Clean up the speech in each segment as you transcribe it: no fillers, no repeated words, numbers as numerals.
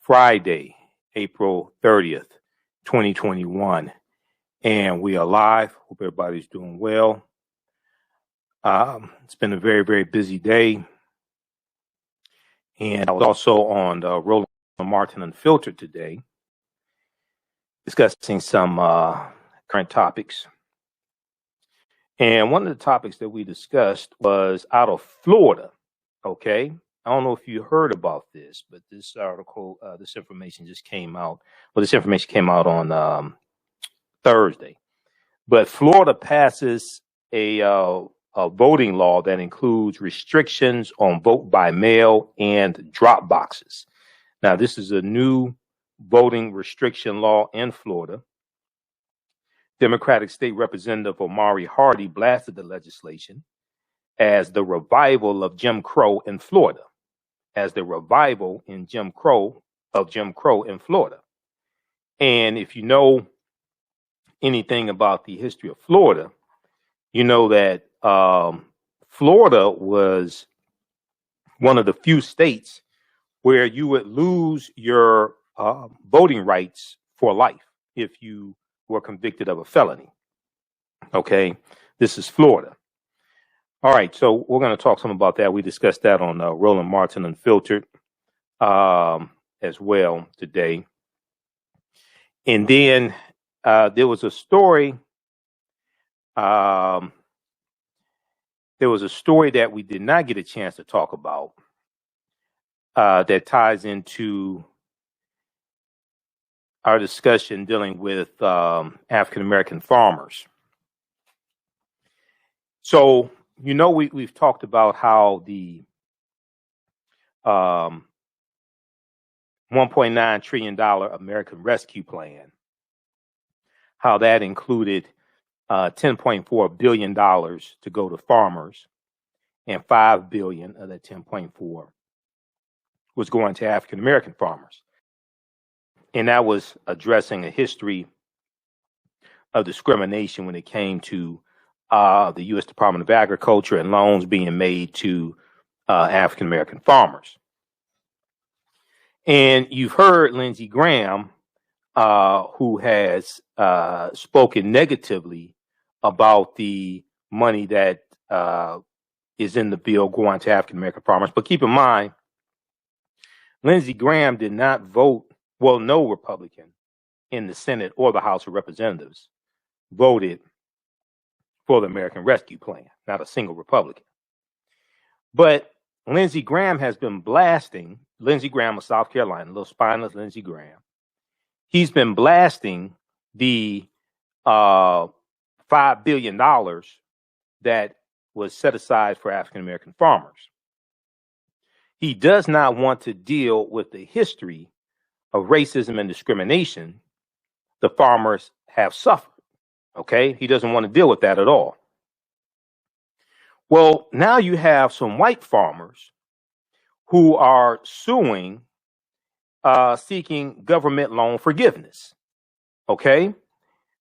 Friday, April 30th, 2021. And we are live. Hope everybody's doing well. It's been a very, very busy day. And I was also on Roland Martin Unfiltered today, discussing some current topics. And one of the topics that we discussed was out of Florida. Okay. I don't know if you heard about this, but this article, this information just came out. Well, this information came out on Thursday. But Florida passes a voting law that includes restrictions on vote by mail and drop boxes. Now, this is a new voting restriction law in Florida. Democratic State Representative Omari Hardy blasted the legislation as the revival of Jim Crow in Florida. As the revival in Jim Crow in Florida. And if you know anything about the history of Florida, you know that Florida was one of the few states where you would lose your voting rights for life if you were convicted of a felony. Okay, this is Florida. All right, so we're going to talk some about that. We discussed that on Roland Martin Unfiltered as well today. And then there was a story. There was a story that we did not get a chance to talk about that ties into our discussion dealing with African-American farmers. So, you know, we've talked about how the $1.9 trillion American Rescue Plan, how that included $10.4 billion to go to farmers, and $5 billion of that 10.4 was going to African-American farmers. And that was addressing a history of discrimination when it came to the U.S. Department of Agriculture and loans being made to African-American farmers. And you've heard Lindsey Graham, who has spoken negatively about the money that is in the bill going to African-American farmers. But keep in mind, Lindsey Graham did not vote, well, no Republican in the Senate or the House of Representatives voted for the American Rescue Plan, not a single Republican. But Lindsey Graham has been blasting, Lindsey Graham of South Carolina, little spineless Lindsey Graham. He's been blasting the $5 billion that was set aside for African-American farmers. He does not want to deal with the history of racism and discrimination the farmers have suffered. Okay, he doesn't want to deal with that at all. Well, now you have some white farmers who are suing, seeking government loan forgiveness. Okay,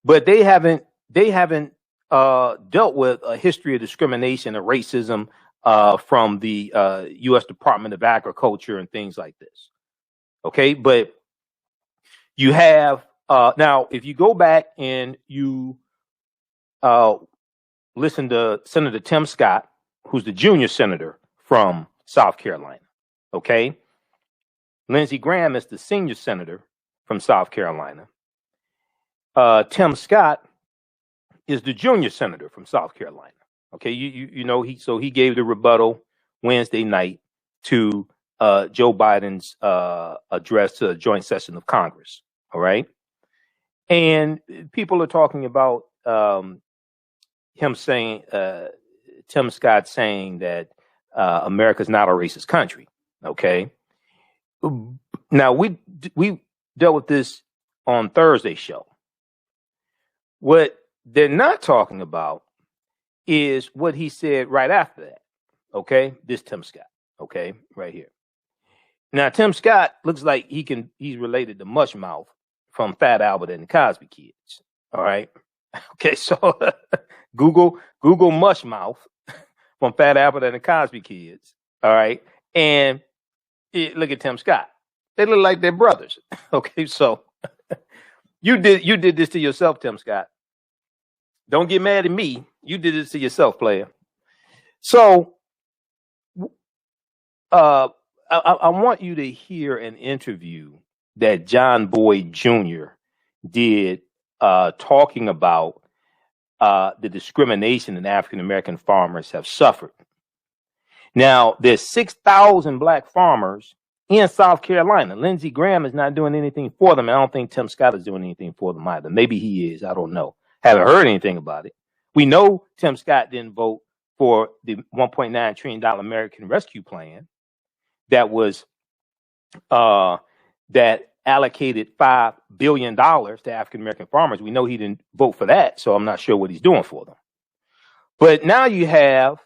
but they haven't dealt with a history of discrimination and racism from the U.S. Department of Agriculture and things like this. Okay, but you have now, if you go back and you listen to Senator Tim Scott, who's the junior senator from South Carolina. Okay. Lindsey Graham is the senior senator from South Carolina. Tim Scott is the junior senator from South Carolina. Okay. You know, he gave the rebuttal Wednesday night to Joe Biden's address to a joint session of Congress. All right. And people are talking about him saying, Tim Scott saying that America's not a racist country. Okay. Now we dealt with this on Thursday's show. What they're not talking about is what he said right after that. Okay. This Tim Scott. Okay. Right here. Now, Tim Scott looks like he's related to Mushmouth from Fat Albert and the Cosby Kids. All right. Okay, so Google Mushmouth from Fat Albert and the Cosby Kids. All right. And look at Tim Scott. They look like their brothers. Okay, so you did this to yourself, Tim Scott. Don't get mad at me. You did this to yourself, player. So I want you to hear an interview that John Boyd Jr. did talking about the discrimination that African American farmers have suffered. Now, there's 6,000 black farmers in South Carolina. Lindsey Graham is not doing anything for them. I don't think Tim Scott is doing anything for them either. Maybe he is. I don't know. Haven't heard anything about it. We know Tim Scott didn't vote for the $1.9 trillion American Rescue Plan that was that allocated $5 billion to African American farmers. We know he didn't vote for that, so I'm not sure what he's doing for them. But now you have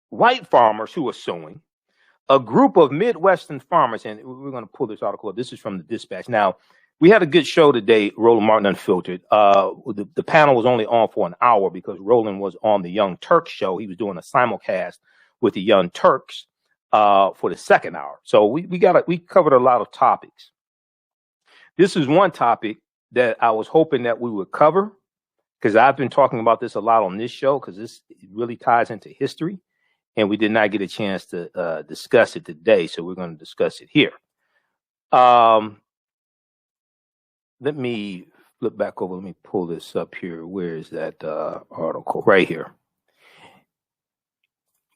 white farmers who are suing, a group of Midwestern farmers, and we're going to pull this article up. This is from the Dispatch. Now, we had a good show today, Roland Martin Unfiltered. The panel was only on for an hour because Roland was on the Young Turks show. He was doing a simulcast with the Young Turks for the second hour. So we covered a lot of topics. This is one topic that I was hoping that we would cover because I've been talking about this a lot on this show because this really ties into history. And we did not get a chance to discuss it today, so we're going to discuss it here. Let me flip back over. Let me pull this up here. Where is that article? Right here.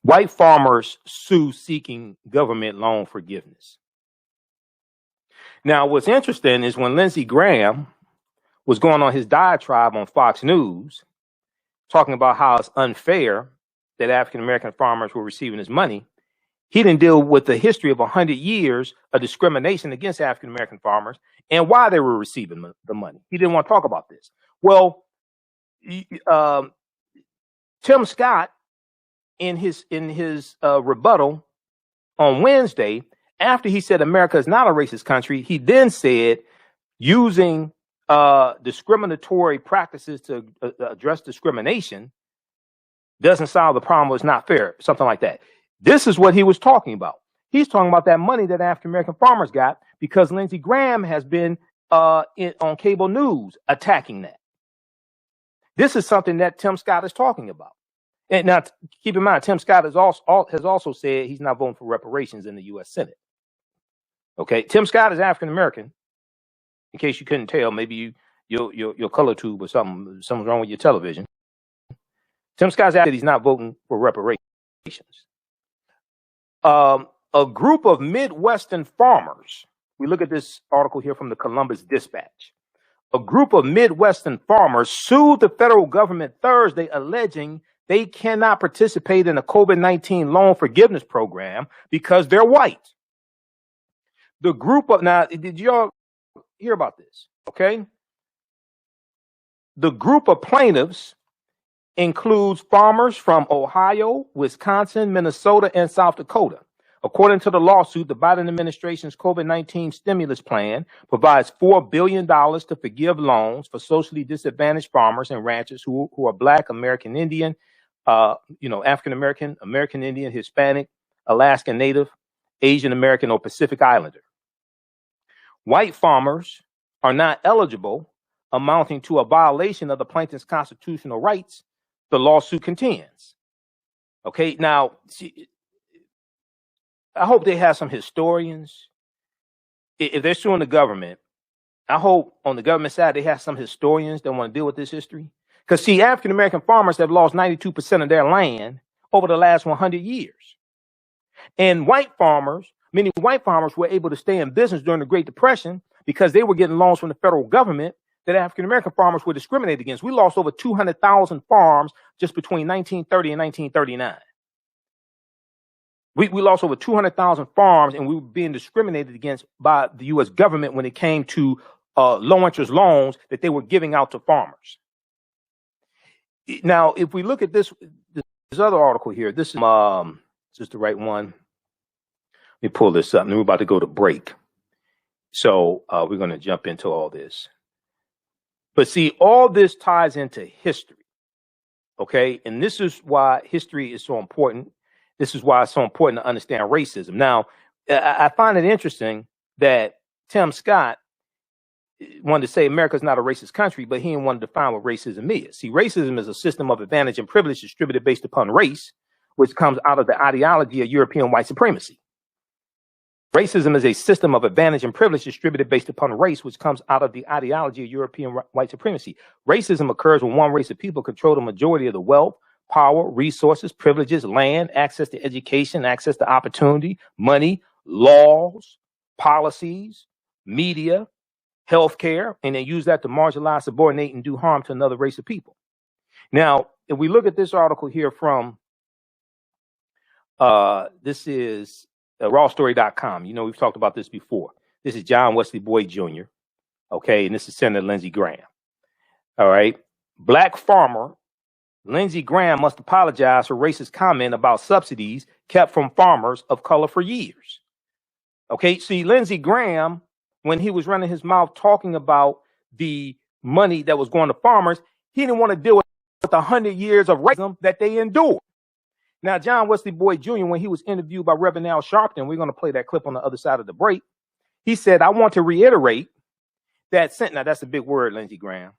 White farmers sue seeking government loan forgiveness. Now, what's interesting is when Lindsey Graham was going on his diatribe on Fox News, talking about how it's unfair that African-American farmers were receiving his money, he didn't deal with the history of 100 years of discrimination against African-American farmers and why they were receiving the money. He didn't want to talk about this. Well, Tim Scott, in his rebuttal on Wednesday, after he said America is not a racist country, he then said using discriminatory practices to address discrimination doesn't solve the problem, it's not fair, something like that. This is what he was talking about. He's talking about that money that African-American farmers got because Lindsey Graham has been on cable news attacking that. This is something that Tim Scott is talking about. And now, keep in mind, Tim Scott has also said he's not voting for reparations in the U.S. Senate. Okay, Tim Scott is African-American. In case you couldn't tell, maybe your color tube or something's wrong with your television. Tim Scott said he's not voting for reparations. A group of Midwestern farmers, we look at this article here from the Columbus Dispatch. A group of Midwestern farmers sued the federal government Thursday, alleging they cannot participate in a COVID-19 loan forgiveness program because they're white. The group of, now, did y'all hear about this? Okay. The group of plaintiffs includes farmers from Ohio, Wisconsin, Minnesota, and South Dakota. According to the lawsuit, the Biden administration's COVID-19 stimulus plan provides $4 billion to forgive loans for socially disadvantaged farmers and ranchers who are Black, American Indian, African American, American Indian, Hispanic, Alaskan Native, Asian American, or Pacific Islander. White farmers are not eligible, amounting to a violation of the plaintiff's constitutional rights, the lawsuit contends. Okay, now, I hope they have some historians. If they're suing the government, I hope on the government side they have some historians that want to deal with this history. Because, see, African-American farmers have lost 92% of their land over the last 100 years. And many white farmers were able to stay in business during the Great Depression because they were getting loans from the federal government that African-American farmers were discriminated against. We lost over 200,000 farms just between 1930 and 1939. We lost over 200,000 farms, and we were being discriminated against by the U.S. government when it came to low-interest loans that they were giving out to farmers. Now, if we look at this other article here, this is the right one. Let me pull this up, and we're about to go to break. So we're going to jump into all this. But see, all this ties into history, okay? And this is why history is so important. This is why it's so important to understand racism. Now, I find it interesting that Tim Scott wanted to say America's not a racist country, but he didn't want to define what racism is. See, racism is a system of advantage and privilege distributed based upon race, which comes out of the ideology of European white supremacy. Racism is a system of advantage and privilege distributed based upon race, which comes out of the ideology of European white supremacy. Racism occurs when one race of people control the majority of the wealth, power, resources, privileges, land, access to education, access to opportunity, money, laws, policies, media, healthcare, and then use that to marginalize, subordinate, and do harm to another race of people. Now, if we look at this article here from, this is rawstory.com. You know, we've talked about this before. This is John Wesley Boyd Jr., okay, and this is Senator Lindsey Graham. All right. Black farmer Lindsey Graham must apologize for racist comment about subsidies kept from farmers of color for years. Okay, see, Lindsey Graham, when he was running his mouth talking about the money that was going to farmers, he didn't want to deal with the 100 years of racism that they endured. Now, John Wesley Boyd Jr., when he was interviewed by Reverend Al Sharpton, we're going to play that clip on the other side of the break. He said, I want to reiterate that sentence. Now, that's a big word, Lindsey Graham.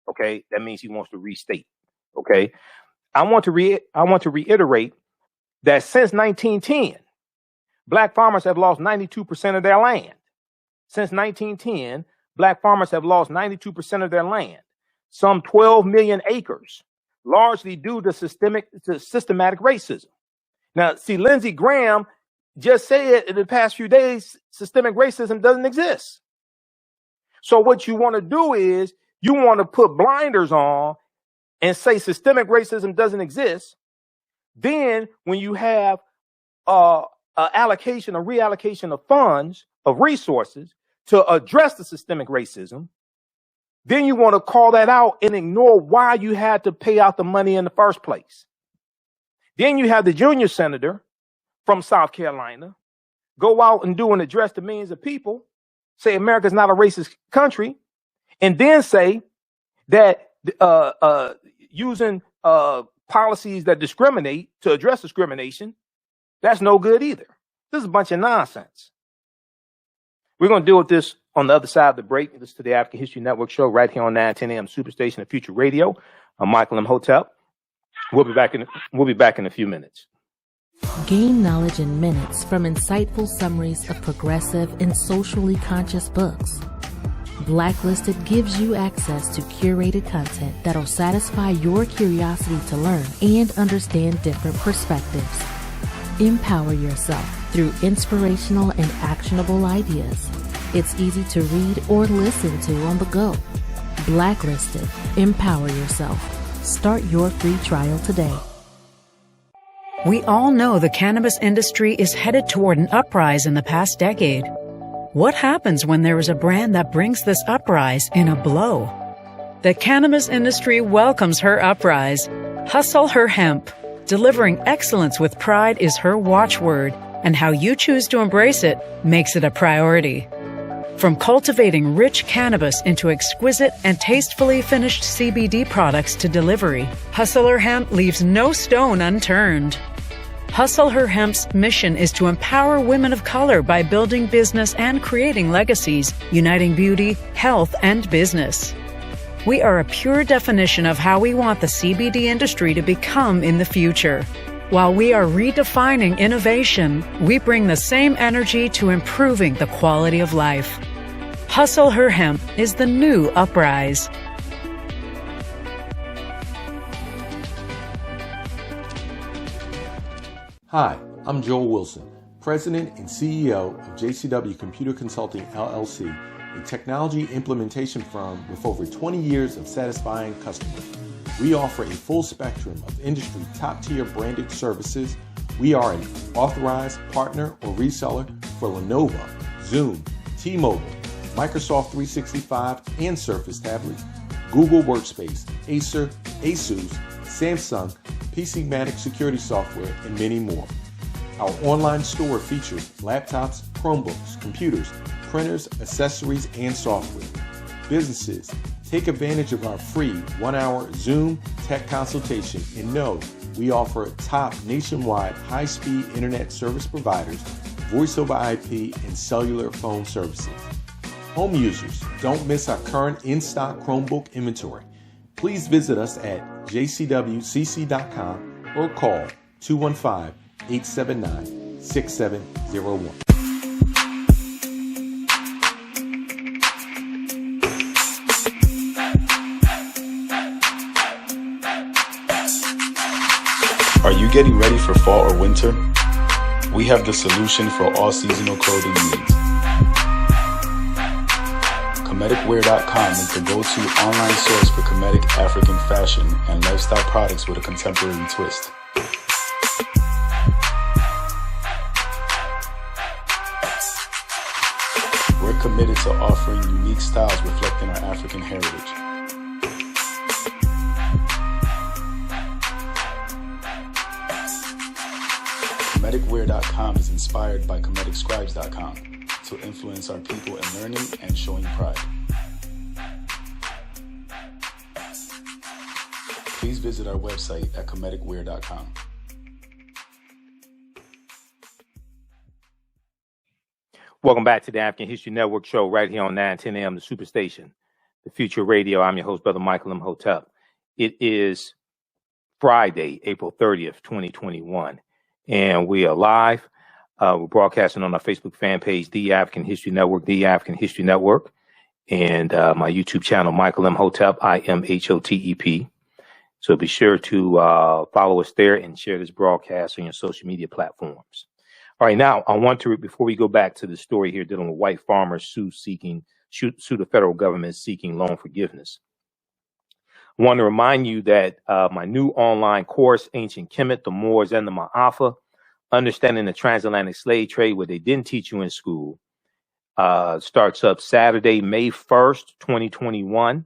Okay, that means he wants to restate. Okay, I want to reiterate that since 1910, black farmers have lost 92% of their land. Since 1910, black farmers have lost 92% of their land, some 12 million acres, largely due to systematic racism. Now, see, Lindsey Graham just said in the past few days, systemic racism doesn't exist. So what you want to do is you want to put blinders on and say systemic racism doesn't exist. Then when you have a reallocation of funds, of resources to address the systemic racism, then you want to call that out and ignore why you had to pay out the money in the first place. Then you have the junior senator from South Carolina go out and do and address the millions of people, say America's not a racist country, and then say that using policies that discriminate to address discrimination, that's no good either. This is a bunch of nonsense. We're going to deal with this on the other side of the break. This is the African History Network show right here on 910 AM Superstation of Future Radio. I'm Michael Imhotep. We'll be back in a few minutes. Gain knowledge in minutes from insightful summaries of progressive and socially conscious books. Blacklisted gives you access to curated content that'll satisfy your curiosity to learn and understand different perspectives. Empower yourself through inspirational and actionable ideas. It's easy to read or listen to on the go. Blacklisted. Empower yourself. Start your free trial today. We all know the cannabis industry is headed toward an uprise in the past decade. What happens when there is a brand that brings this uprise in a blow? The cannabis industry welcomes her uprise. Hustle her hemp. Delivering excellence with pride is her watchword, and how you choose to embrace it makes it a priority. From cultivating rich cannabis into exquisite and tastefully finished CBD products to delivery, Hustle Her Hemp leaves no stone unturned. Hustle Her Hemp's mission is to empower women of color by building business and creating legacies, uniting beauty, health, and business. We are a pure definition of how we want the CBD industry to become in the future. While we are redefining innovation, we bring the same energy to improving the quality of life. Hustle Her Hemp is the new uprise. Hi, I'm Joel Wilson, President and CEO of JCW Computer Consulting LLC, a technology implementation firm with over 20 years of satisfying customers. We offer a full spectrum of industry top-tier branded services. We are an authorized partner or reseller for Lenovo, Zoom, T-Mobile, Microsoft 365 and Surface tablets, Google Workspace, Acer, Asus, Samsung, PCmatic security software, and many more. Our online store features laptops, Chromebooks, computers, printers, accessories, and software. Businesses, take advantage of our free 1-hour Zoom tech consultation and know we offer top nationwide high-speed internet service providers voice over IP, and cellular phone services. Home users, don't miss our current in-stock Chromebook inventory. Please visit us at jcwcc.com or call 215-879-6701. Are you getting ready for fall or winter? We have the solution for all seasonal clothing needs. Kemeticwear.com is the go-to online source for Kemetic African fashion and lifestyle products with a contemporary twist. We're committed to offering unique styles reflecting our African heritage. Kemeticwear.com is inspired by KemeticScribes.com to influence our people in learning and showing pride. Please visit our website at Kemeticwear.com. Welcome back to the African History Network show right here on 910 AM, the Superstation, the Future Radio. I'm your host, Brother Michael Imhotep. It is Friday, April 30th, 2021. And we are live. We're broadcasting on our Facebook fan page, The African History Network, The African History Network, and my YouTube channel, Michael Imhotep, IMHOTEP. So be sure to follow us there and share this broadcast on your social media platforms. All right, now I want to, before we go back to the story here dealing with white farmers sue the federal government seeking loan forgiveness, I want to remind you that my new online course, Ancient Kemet, the Moors, and the Maafa, Understanding the Transatlantic Slave Trade, what they didn't teach you in school, starts up Saturday, May 1st, 2021.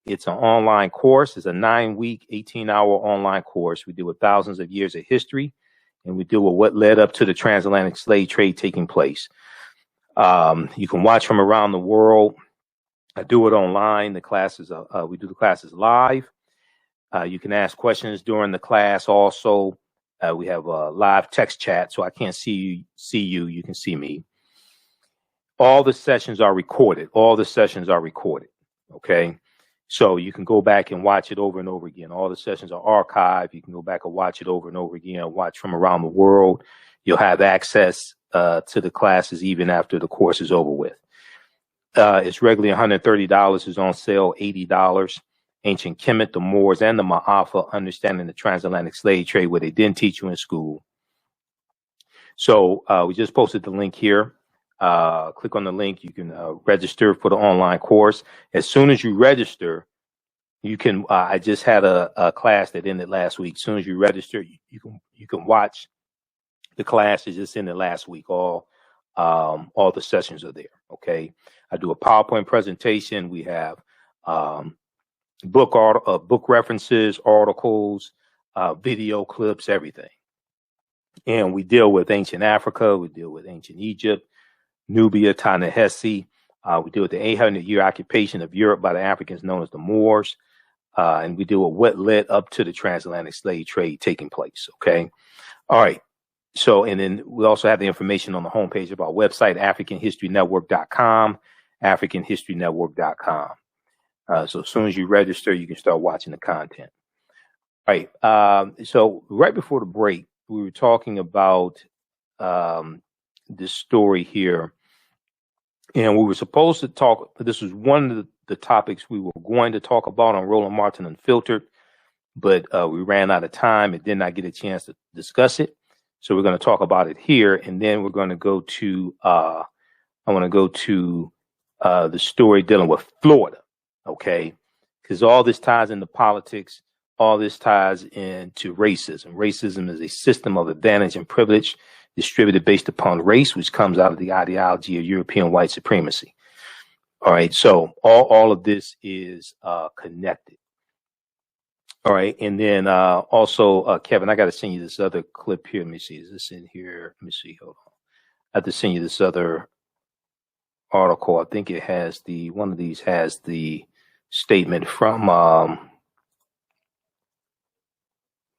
It's an online course. It's a 9-week, 18-hour online course. We deal with thousands of years of history, and we deal with what led up to the transatlantic slave trade taking place. You can watch from around the world. I do it online. The classes, we do the classes live. You can ask questions during the class. Also, we have a live text chat, so I can't see you. You can see me. All the sessions are recorded. Okay, so you can go back and watch it over and over again. All the sessions are archived. You can go back and watch it over and over again. Watch from around the world. You'll have access to the classes even after the course is over with. It's regularly $130. It's on sale $80. Ancient Kemet, the Moors, and the Maafa, Understanding the Transatlantic Slave Trade, what they didn't teach you in school. So we just posted the link here. Click on the link. You can register for the online course. As soon as you register, you can. I just had a class that ended last week. As soon as you register, you can watch the class that just ended last week. All the sessions are there. Okay. I do a PowerPoint presentation. We have book references, articles, video clips, everything. And we deal with ancient Africa. We deal with ancient Egypt, Nubia, Ta-Nehisi. We deal with the 800-year occupation of Europe by the Africans known as the Moors. And we deal with what led up to the transatlantic slave trade taking place. Okay. All right. So, and then we also have the information on the homepage of our website, AfricanHistoryNetwork.com, AfricanHistoryNetwork.com. So as soon as you register, you can start watching the content. All right. So right before the break, we were talking about this story here, and we were supposed to talk. This was one of the topics we were going to talk about on Roland Martin Unfiltered, but we ran out of time and did not get a chance to discuss it. So we're going to talk about it here, and then we're going to go to. I want to go to the story dealing with Florida. Okay, because all this ties into politics. All this ties into racism. Racism is a system of advantage and privilege distributed based upon race, which comes out of the ideology of European white supremacy. All right, so all of this is connected. All right, and then also, Kevin, I got to send you this other clip here. Let me see. Is this in here? Let me see. Hold on. I have to send you this other article. I think it has one of these has the statement from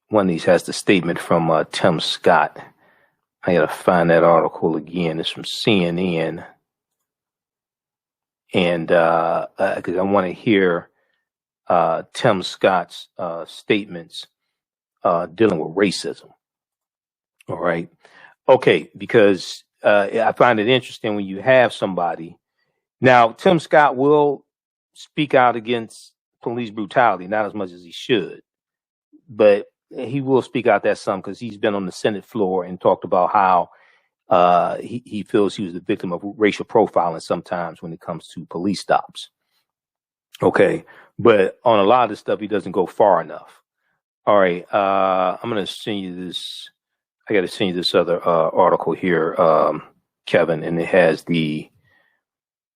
one of these has the statement from Tim Scott. I gotta find that article again. It's from CNN, and because I want to hear Tim Scott's statements dealing with racism. All right, okay, because I find it interesting when you have somebody. Now, Tim Scott will speak out against police brutality, not as much as he should, but he will speak out that some because he's been on the Senate floor and talked about how he feels he was the victim of racial profiling sometimes when it comes to police stops. Okay, but on a lot of this stuff, he doesn't go far enough. All right, I'm going to send you this. I got to send you this other article here, Kevin, and it has the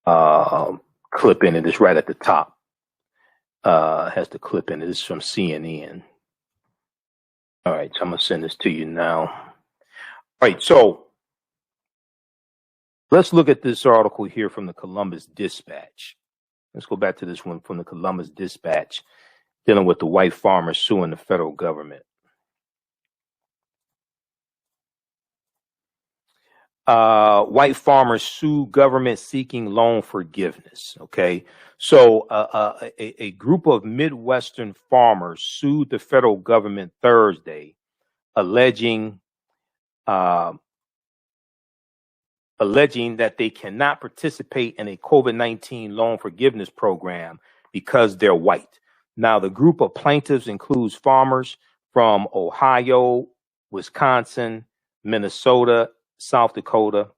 clip in it. It's right at the top. Has the clip in it. It's from CNN. All right, so I'm going to send this to you now. All right, so let's look at this article here from the Columbus Dispatch. Let's go back to this one from the Columbus Dispatch, dealing with the white farmers suing the federal government. White farmers sue government seeking loan forgiveness. Okay, so a group of Midwestern farmers sued the federal government Thursday, alleging that they cannot participate in a COVID-19 loan forgiveness program because they're white. Now, the group of plaintiffs includes farmers from Ohio, Wisconsin, Minnesota, South Dakota.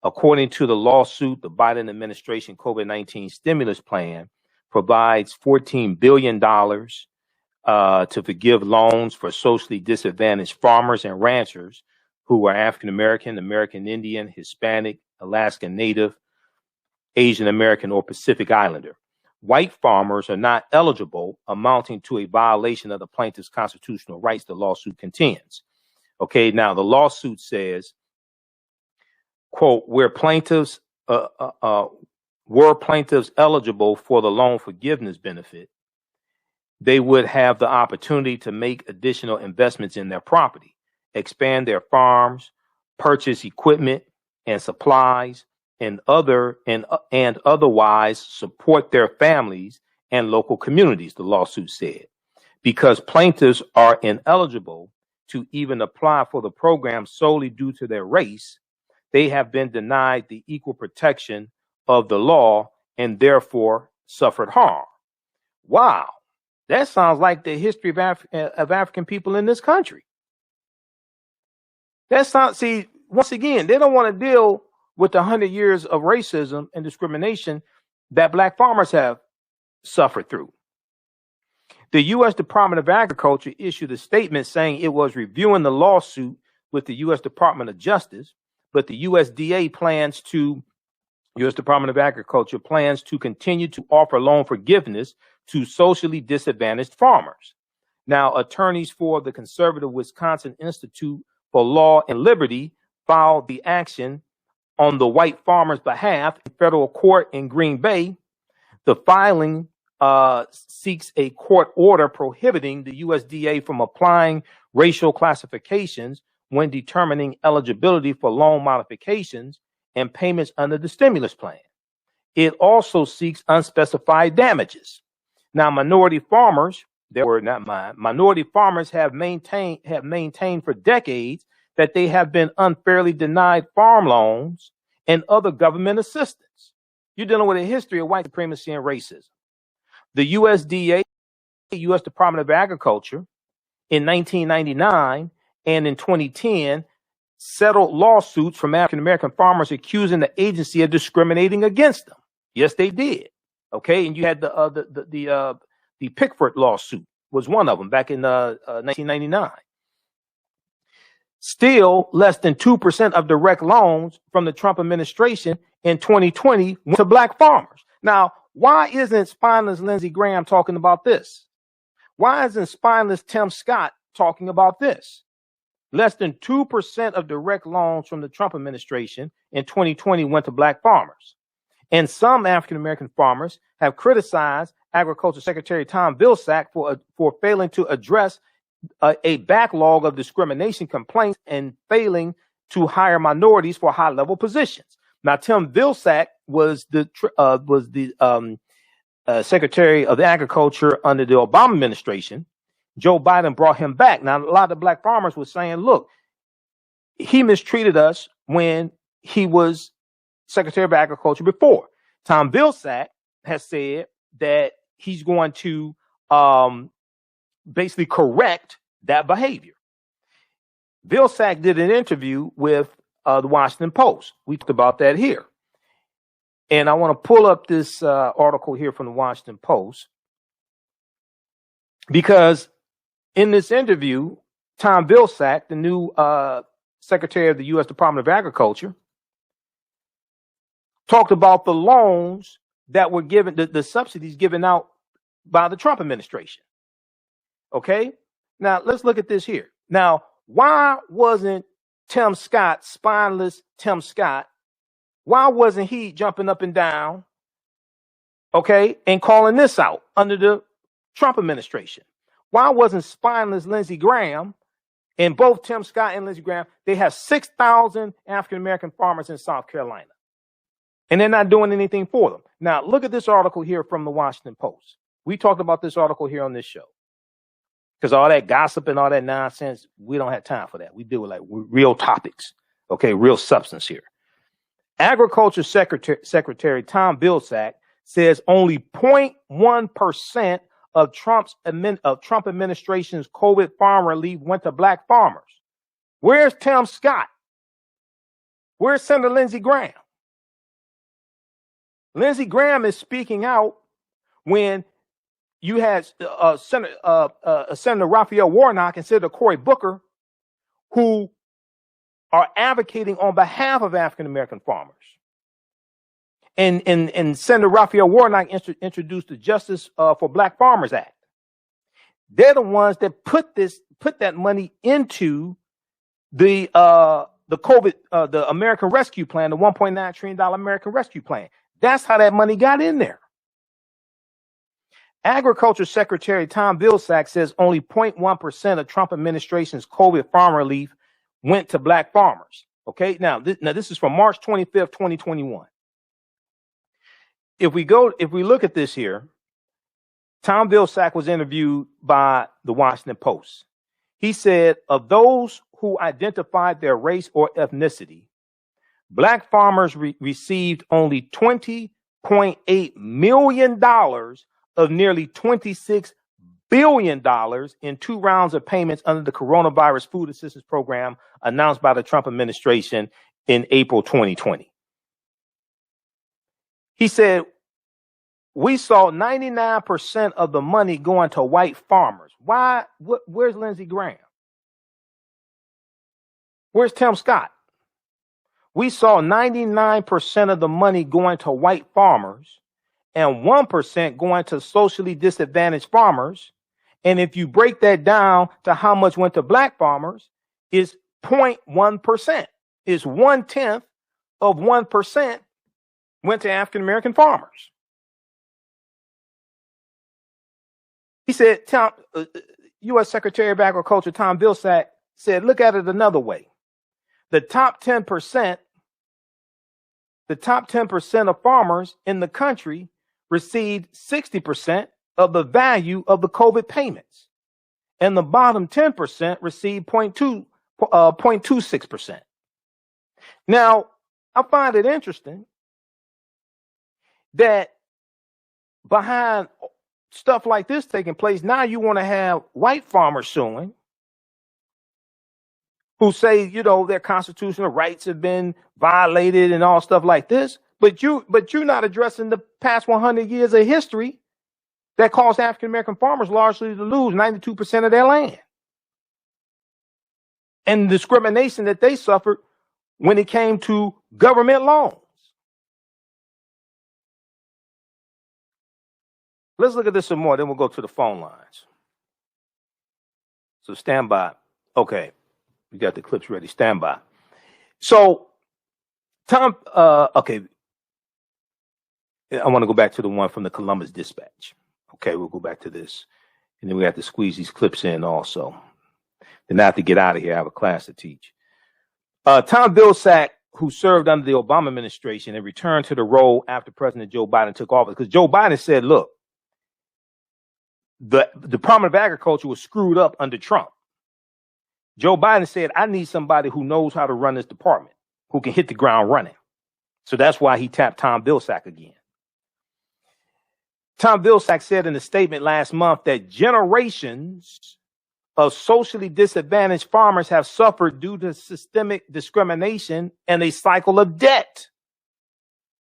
According to the lawsuit, the Biden administration COVID-19 stimulus plan provides $14 billion to forgive loans for socially disadvantaged farmers and ranchers who are African American, American Indian, Hispanic, Alaskan Native, Asian American, or Pacific Islander. White farmers are not eligible, amounting to a violation of the plaintiff's constitutional rights, the lawsuit contends. Okay, now the lawsuit says, quote, were plaintiffs eligible for the loan forgiveness benefit, they would have the opportunity to make additional investments in their property, expand their farms, purchase equipment and supplies, and otherwise support their families and local communities, the lawsuit said. Because plaintiffs are ineligible to even apply for the program solely due to their race, they have been denied the equal protection of the law and therefore suffered harm. Wow, that sounds like the history of African people in this country. See, once again, they don't want to deal with the 100 years of racism and discrimination that black farmers have suffered through. The U.S. Department of Agriculture issued a statement saying it was reviewing the lawsuit with the U.S. Department of Justice, but the U.S. Department of Agriculture plans to continue to offer loan forgiveness to socially disadvantaged farmers. Now, attorneys for the conservative Wisconsin Institute for Law and Liberty filed the action on the white farmers' behalf in federal court in Green Bay. The filing seeks a court order prohibiting the USDA from applying racial classifications when determining eligibility for loan modifications and payments under the stimulus plan. It also seeks unspecified damages. Now, minority farmers have maintained for decades that they have been unfairly denied farm loans and other government assistance. You're dealing with a history of white supremacy and racism. The USDA, U.S. Department of Agriculture, in 1999 and in 2010, settled lawsuits from African American farmers accusing the agency of discriminating against them. Yes, they did. Okay, and you had the Pickford lawsuit was one of them back in 1999. Still, less than 2% of direct loans from the Trump administration in 2020 went to black farmers. Now, why isn't spineless Lindsey Graham talking about this? Why isn't spineless Tim Scott talking about this? Less than 2% of direct loans from the Trump administration in 2020 went to black farmers. And some African-American farmers have criticized Agriculture Secretary Tom Vilsack for failing to address a backlog of discrimination complaints and failing to hire minorities for high-level positions. Now, Tim Vilsack was the Secretary of Agriculture under the Obama administration. Joe Biden brought him back. Now, a lot of black farmers were saying, look, he mistreated us when he was Secretary of Agriculture before. Tom Vilsack has said that he's going to basically correct that behavior. Vilsack did an interview with the Washington Post. We talked about that here. And I want to pull up this article here from the Washington Post, because in this interview, Tom Vilsack, the new Secretary of the U.S. Department of Agriculture, talked about the loans that were given, the subsidies given out by the Trump administration. Okay? Now, let's look at this here. Now, why wasn't Tim Scott, spineless Tim Scott, why wasn't he jumping up and down, okay, and calling this out under the Trump administration? Why wasn't spineless Lindsey Graham, and both Tim Scott and Lindsey Graham, they have 6,000 African-American farmers in South Carolina, and they're not doing anything for them. Now, look at this article here from the Washington Post. We talked about this article here on this show, because all that gossip and all that nonsense, we don't have time for that. We deal with like real topics, okay, real substance here. Agriculture Secretary Tom Vilsack says only 0.1% of Trump administration's COVID farm relief went to black farmers. Where's Tim Scott? Where's Senator Lindsey Graham? Lindsey Graham is speaking out when you had Senator Raphael Warnock and Senator Cory Booker, who are advocating on behalf of African-American farmers. And Senator Raphael Warnock introduced the Justice for Black Farmers Act. They're the ones that put that money into the COVID, the American Rescue Plan, the $1.9 trillion American Rescue Plan. That's how that money got in there. Agriculture Secretary Tom Vilsack says only 0.1% of Trump administration's COVID farm relief went to black farmers. Okay, now this is from March 25th, 2021. If we look at this here, Tom Vilsack was interviewed by the Washington Post. He said, of those who identified their race or ethnicity, black farmers received only $20.8 million of nearly $26 billion in 2 rounds of payments under the coronavirus food assistance program announced by the Trump administration in April 2020. He said, we saw 99% of the money going to white farmers. Why? Where's Lindsey Graham? Where's Tim Scott? We saw 99% of the money going to white farmers and 1% going to socially disadvantaged farmers. And if you break that down to how much went to black farmers, it's 0.1%. It's 1/10 of 1% went to African-American farmers. He said, U.S. Secretary of Agriculture Tom Vilsack said, look at it another way. The top 10% of farmers in the country received 60% of the value of the COVID payments, and the bottom 10% received 0.26%. Now, I find it interesting that behind stuff like this taking place, now you want to have white farmers suing, who say, their constitutional rights have been violated and all stuff like this. But you're not addressing the past 100 years of history that caused African-American farmers largely to lose 92% of their land, and the discrimination that they suffered when it came to government loans. Let's look at this some more, then we'll go to the phone lines. So stand by. Okay, we got the clips ready. Stand by. So, Tom, okay, I want to go back to the one from the Columbus Dispatch. Okay, we'll go back to this. And then we have to squeeze these clips in also. Then I have to get out of here. I have a class to teach. Tom Vilsack, who served under the Obama administration and returned to the role after President Joe Biden took office, because Joe Biden said, look, the Department of Agriculture was screwed up under Trump. Joe Biden said, I need somebody who knows how to run this department, who can hit the ground running. So that's why he tapped Tom Vilsack again. Tom Vilsack said in a statement last month that generations of socially disadvantaged farmers have suffered due to systemic discrimination and a cycle of debt.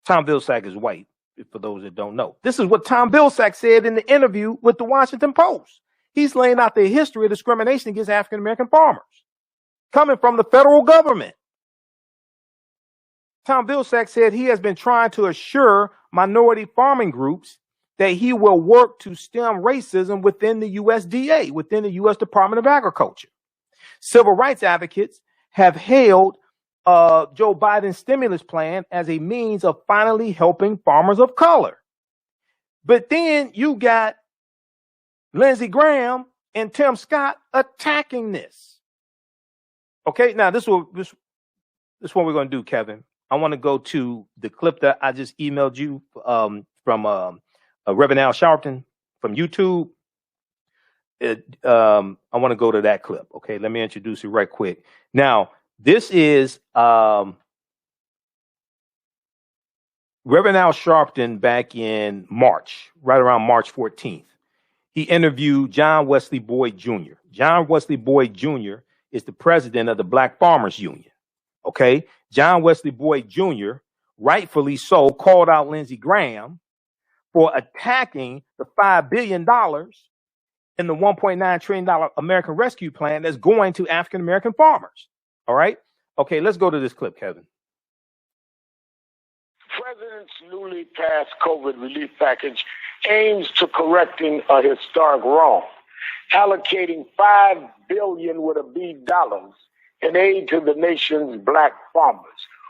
Tom Vilsack is white, for those that don't know. This is what Tom Vilsack said in the interview with the Washington Post. He's laying out the history of discrimination against African-American farmers coming from the federal government. Tom Vilsack said he has been trying to assure minority farming groups that he will work to stem racism within the USDA, within the U.S. Department of Agriculture. Civil rights advocates have hailed Joe Biden's stimulus plan as a means of finally helping farmers of color. But then you got Lindsey Graham and Tim Scott attacking this. Okay, now this is what we're going to do, Kevin. I want to go to the clip that I just emailed you from Reverend Al Sharpton from YouTube. I want to go to that clip. Okay, let me introduce you right quick. Now, this is Reverend Al Sharpton back in March, right around March 14th. He interviewed John Wesley Boyd Jr. John Wesley Boyd Jr. is the president of the Black Farmers Union. Okay, John Wesley Boyd Jr., rightfully so, called out Lindsey Graham for attacking the $5 billion in the $1.9 trillion American Rescue Plan that's going to African-American farmers. All right? Okay, let's go to this clip, Kevin. President's newly passed COVID relief package aims to correcting a historic wrong, allocating $5 billion with a B dollars in aid to the nation's black farmers,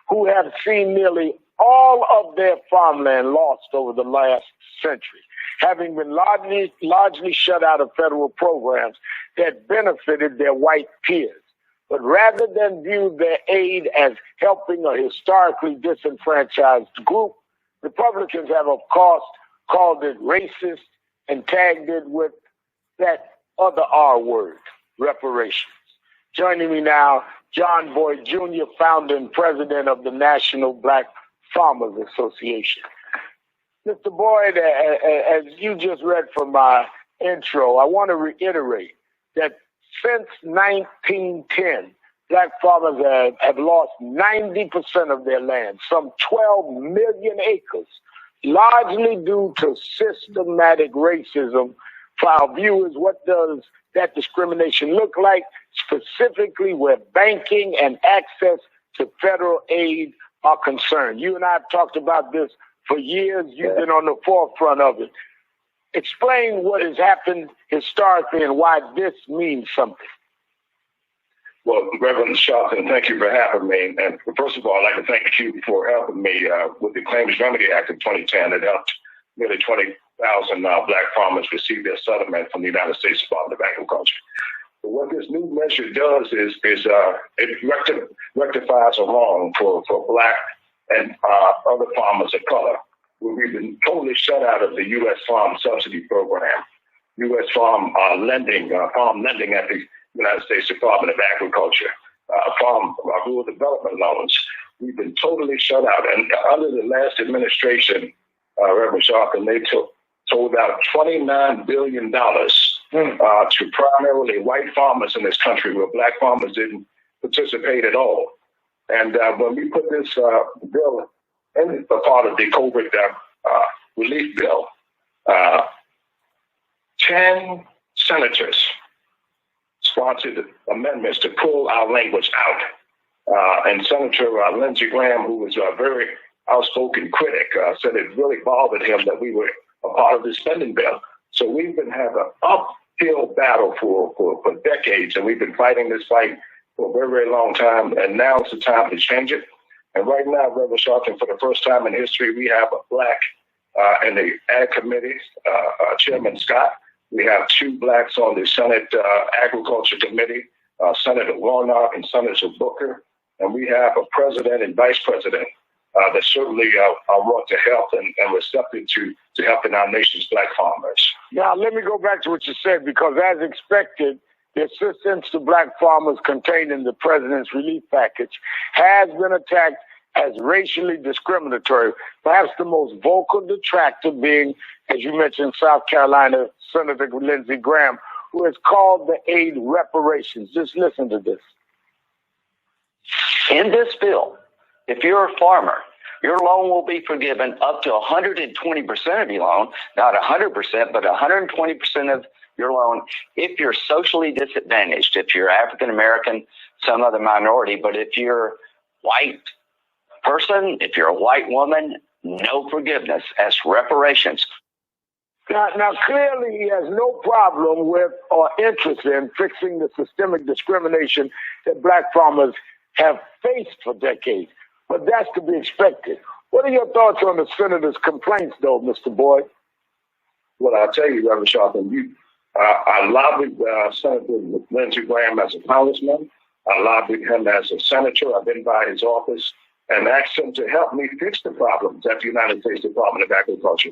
who have seen nearly all of their farmland lost over the last century, having been largely shut out of federal programs that benefited their white peers. But rather than view their aid as helping a historically disenfranchised group, Republicans have, of course, called it racist and tagged it with that other R word, reparations. Joining me now, John Boyd Jr., founder and president of the National Black Farmers Association. Mr. Boyd, as you just read from my intro, I want to reiterate that since 1910, black farmers have lost 90% of their land, some 12 million acres, largely due to systematic racism. For our viewers, what does that discrimination look like, specifically where banking and access to federal aid are concerned? You and I have talked about this for years. You've been on the forefront of it. Explain what has happened historically and why this means something. Well, Reverend Sharpton, thank you for having me. And first of all, I'd like to thank you for helping me with the Claims Remedy Act of 2010 that helped nearly 20,000 black farmers receive their settlement from the United States Department of Agriculture. But what this new measure does is it rectifies a wrong for black and other farmers of color. We've been totally shut out of the U.S. Farm Subsidy Program, U.S. Farm lending at the United States Department of Agriculture, farm rural development loans. We've been totally shut out. And under the last administration, Reverend Sharpton, they sold out $29 billion to primarily white farmers in this country, where black farmers didn't participate at all. And when we put this bill in the part of the COVID relief bill, 10 senators sponsored amendments to pull our language out. And Senator Lindsey Graham, who was a very outspoken critic, said it really bothered him that we were a part of the spending bill. So we've been having an uphill battle for decades, and we've been fighting this fight for a very, very long time, and now it's the time to change it. And right now, Reverend Sharpton, for the first time in history, we have a black in the Ag Committee, Chairman Scott. We have 2 blacks on the Senate Agriculture Committee, Senator Warnock and Senator Booker. and we have a president and vice president that certainly want to help and receptive to helping our nation's black farmers. Now, let me go back to what you said, because as expected, the assistance to black farmers contained in the president's relief package has been attacked as racially discriminatory, perhaps the most vocal detractor being, as you mentioned, South Carolina Senator Lindsey Graham, who has called the aid reparations. Just listen to this. In this bill, if you're a farmer, your loan will be forgiven up to 120% of your loan, not 100%, but 120% of your loan if you're socially disadvantaged, if you're African American, some other minority. But if you're white person, if you're a white woman, no forgiveness as reparations. Now, clearly he has no problem with or interest in fixing the systemic discrimination that black farmers have faced for decades. But that's to be expected. What are your thoughts on the senator's complaints, though, Mr. Boyd? Well, I'll tell you, Reverend Sharpton, I lobbied Senator Lindsey Graham as a congressman. I lobbied him as a senator. I've been by his office and asked him to help me fix the problems at the United States Department of Agriculture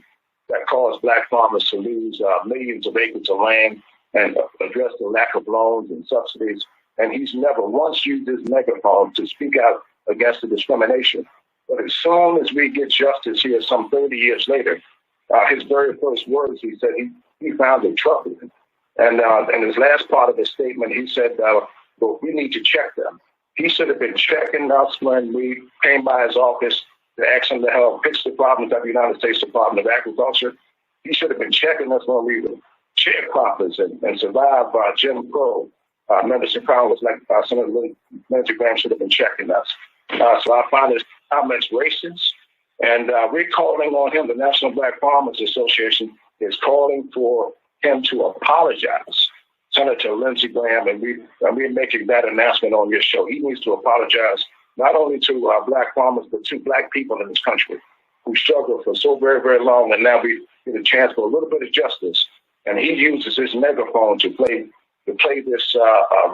that caused black farmers to lose millions of acres of land and address the lack of loans and subsidies. And he's never once used his megaphone to speak out against the discrimination. But as soon as we get justice here, some 30 years later, his very first words, he said he found it troubling. And in his last part of his statement, he said, well, we need to check them. He should have been checking us when we came by his office to ask him to help fix the problems at the United States Department of Agriculture. He should have been checking us when we were sharecroppers and survived Jim Crow. Members of Congress like Senator Lindsey Graham should have been checking us. So I find his comments racist, and we're calling on him. The National Black Farmers Association is calling for him to apologize, Senator Lindsey Graham, and we're making that announcement on your show. He needs to apologize not only to black farmers, but to black people in this country who struggled for so very, very long, and now we get a chance for a little bit of justice. And he uses his megaphone to play this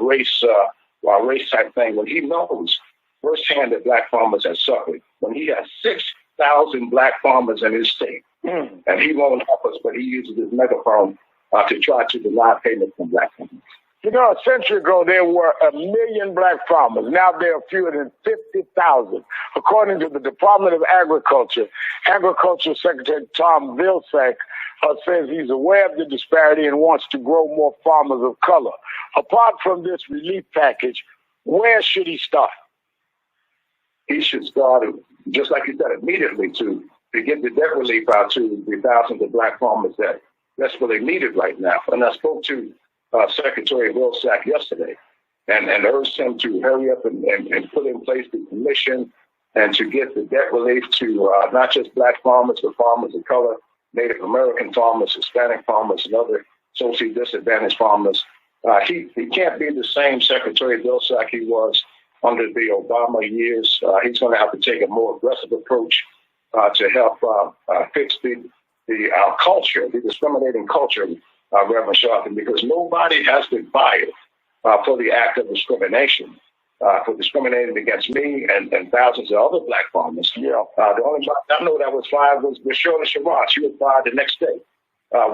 race type thing when he knows firsthand that black farmers have suffered. When he has 6,000 black farmers in his state, and he won't help us, but he uses his megaphone to try to deny payment from black farmers. You know, a century ago, there were 1 million black farmers. Now there are fewer than 50,000. According to the Department of Agriculture, Agriculture Secretary Tom Vilsack says he's aware of the disparity and wants to grow more farmers of color. Apart from this relief package, where should he start? He should start, just like you said, immediately to get the debt relief out to the thousands of black farmers that desperately need it right now. And I spoke to Secretary Vilsack yesterday and urged him to hurry up and put in place the commission and to get the debt relief to not just black farmers, but farmers of color, Native American farmers, Hispanic farmers, and other socially disadvantaged farmers. He can't be the same Secretary Vilsack he was under the Obama years. He's going to have to take a more aggressive approach to help fix our culture, the discriminating culture, Reverend Sharpton, because nobody has been fired for the act of discrimination, for discriminating against me and thousands of other black farmers. Yeah. The only black I know that was fired was Shirley Sherrod. She was fired the next day.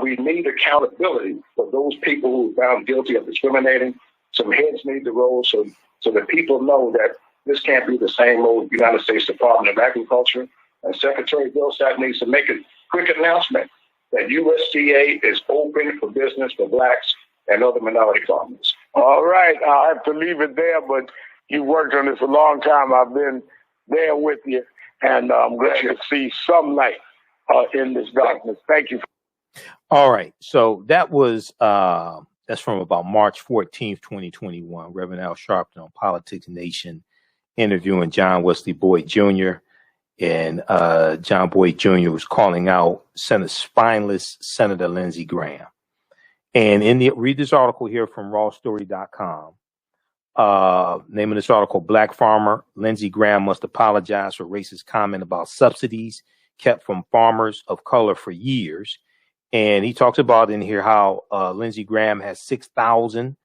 We need accountability for those people who were found guilty of discriminating. Some heads need to roll so that people know that this can't be the same old United States Department of Agriculture. And Secretary Vilsack needs to make a quick announcement that USDA is open for business for blacks and other minority farmers. All right. I'll have to leave it there, but you worked on this a long time. I've been there with you, and I'm glad to see some light in this darkness. Thank you. All right. So that was that's from about March 14th, 2021. Reverend Al Sharpton on Politics Nation interviewing John Wesley Boyd Jr. And John Boyd Jr. was calling out spineless Senator Lindsey Graham. And read this article here from rawstory.com. Name of this article, Black Farmer Lindsey Graham must apologize for racist comment about subsidies kept from farmers of color for years. And he talks about in here how Lindsey Graham has 6,000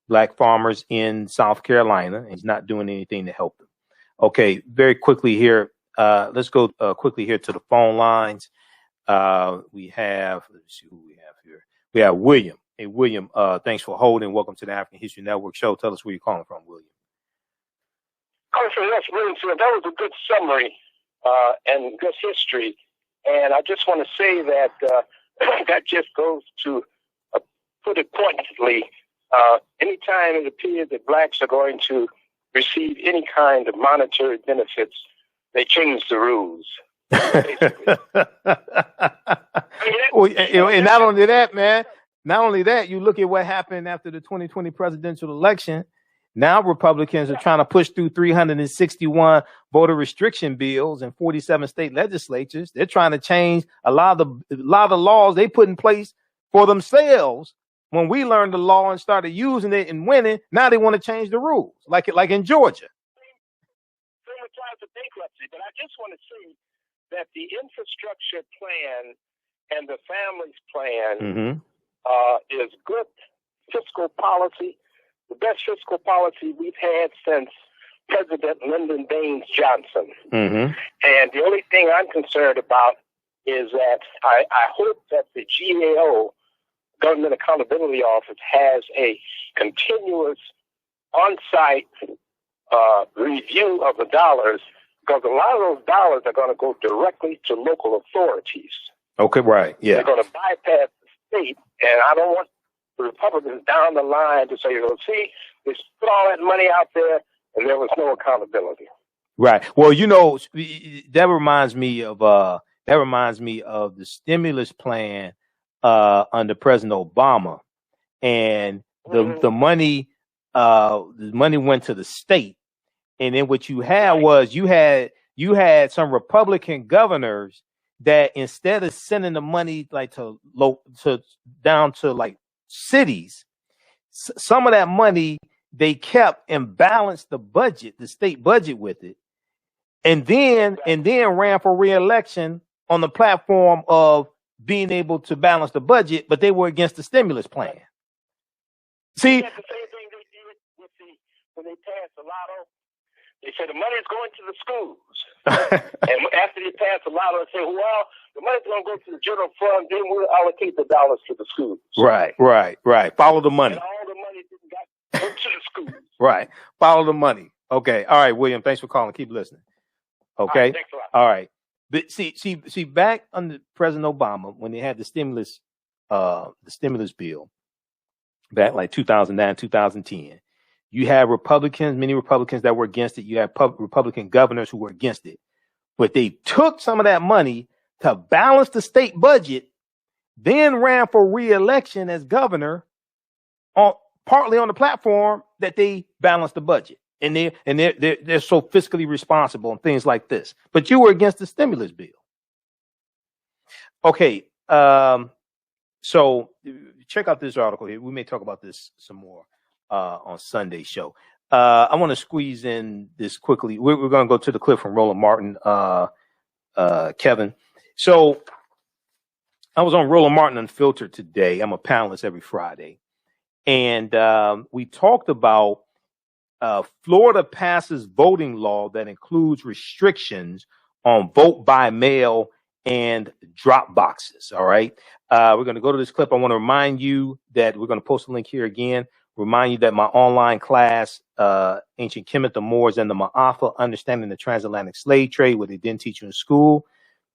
black farmers in South Carolina, and he's not doing anything to help them. Okay, very quickly here. Let's go quickly here to the phone lines. We have, let's see who we have here. We have William. Hey, William, thanks for holding. Welcome to the African History Network show. Tell us where you're calling from, William. That's really good. That was a good summary and good history. And I just want to say that that just goes to put it pointedly. Anytime it appears that blacks are going to receive any kind of monetary benefits, they change the rules. And not only that, man. Not only that, you look at what happened after the 2020 presidential election. Now Republicans are trying to push through 361 voter restriction bills in 47 state legislatures. They're trying to change a lot of the laws they put in place for themselves. When we learned the law and started using it and winning, now they want to change the rules, like in Georgia. Same applies to bankruptcy, but I just want to say that the infrastructure plan and the families plan is good fiscal policy, the best fiscal policy we've had since President Lyndon Baines Johnson. And the only thing I'm concerned about is that I hope that the GAO, Government Accountability Office, has a continuous on-site review of the dollars, because a lot of those dollars are going to go directly to local authorities. Okay, right, yeah. They're going to bypass the state, and I don't want the Republicans down the line to say, well, see, they put all that money out there, and there was no accountability. Right. Well, you know, that reminds me of the stimulus plan under President Obama, and the money went to the state, and then what you had was you had some Republican governors that instead of sending the money like to down to like cities, some of that money they kept and balanced the budget, the state budget with it, and then ran for re-election on the platform of being able to balance the budget, but they were against the stimulus plan. See, that's the same thing they did when they passed the lotto. They said the money's going to the schools. And after they passed the lotto, they said, well, the money's going to go to the general fund, then we'll allocate the dollars to the schools. Right. Follow the money. And all the money didn't go to the schools. Right. Follow the money. Okay. All right, William, thanks for calling. Keep listening. Okay. All right, thanks a lot. All right. But see, back under President Obama, when they had the stimulus bill back like 2009, 2010, you had many Republicans that were against it. You had Republican governors who were against it. But they took some of that money to balance the state budget, then ran for re-election as governor, partly on the platform that they balanced the budget. And they're so fiscally responsible and things like this. But you were against the stimulus bill. Okay, so check out this article here. We may talk about this some more on Sunday's show. I want to squeeze in this quickly. We're going to go to the clip from Roland Martin, Kevin. So I was on Roland Martin Unfiltered today. I'm a panelist every Friday. And we talked about Florida passes voting law that includes restrictions on vote by mail and drop boxes. All right. We're going to go to this clip. I want to remind you that we're going to post a link here again. Remind you that my online class, Ancient Kemet, the Moors, and the Maafa, Understanding the Transatlantic Slave Trade, what they didn't teach you in school.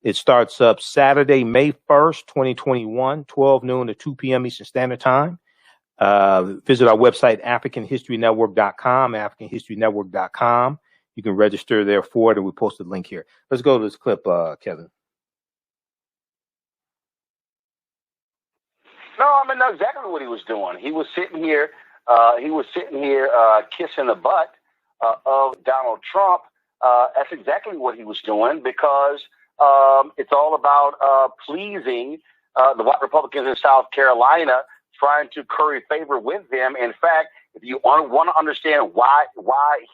It starts up Saturday, May 1st, 2021, 12 noon to 2 p.m. Eastern Standard Time. Visit our website, AfricanHistoryNetwork.com, AfricanHistoryNetwork.com. You can register there for it, and we posted a link here. Let's go to this clip, Kevin. No, I mean, that's exactly what he was doing. He was sitting here, kissing the butt of Donald Trump. That's exactly what he was doing, because it's all about pleasing the white Republicans in South Carolina, trying to curry favor with them. In fact, if you want to understand why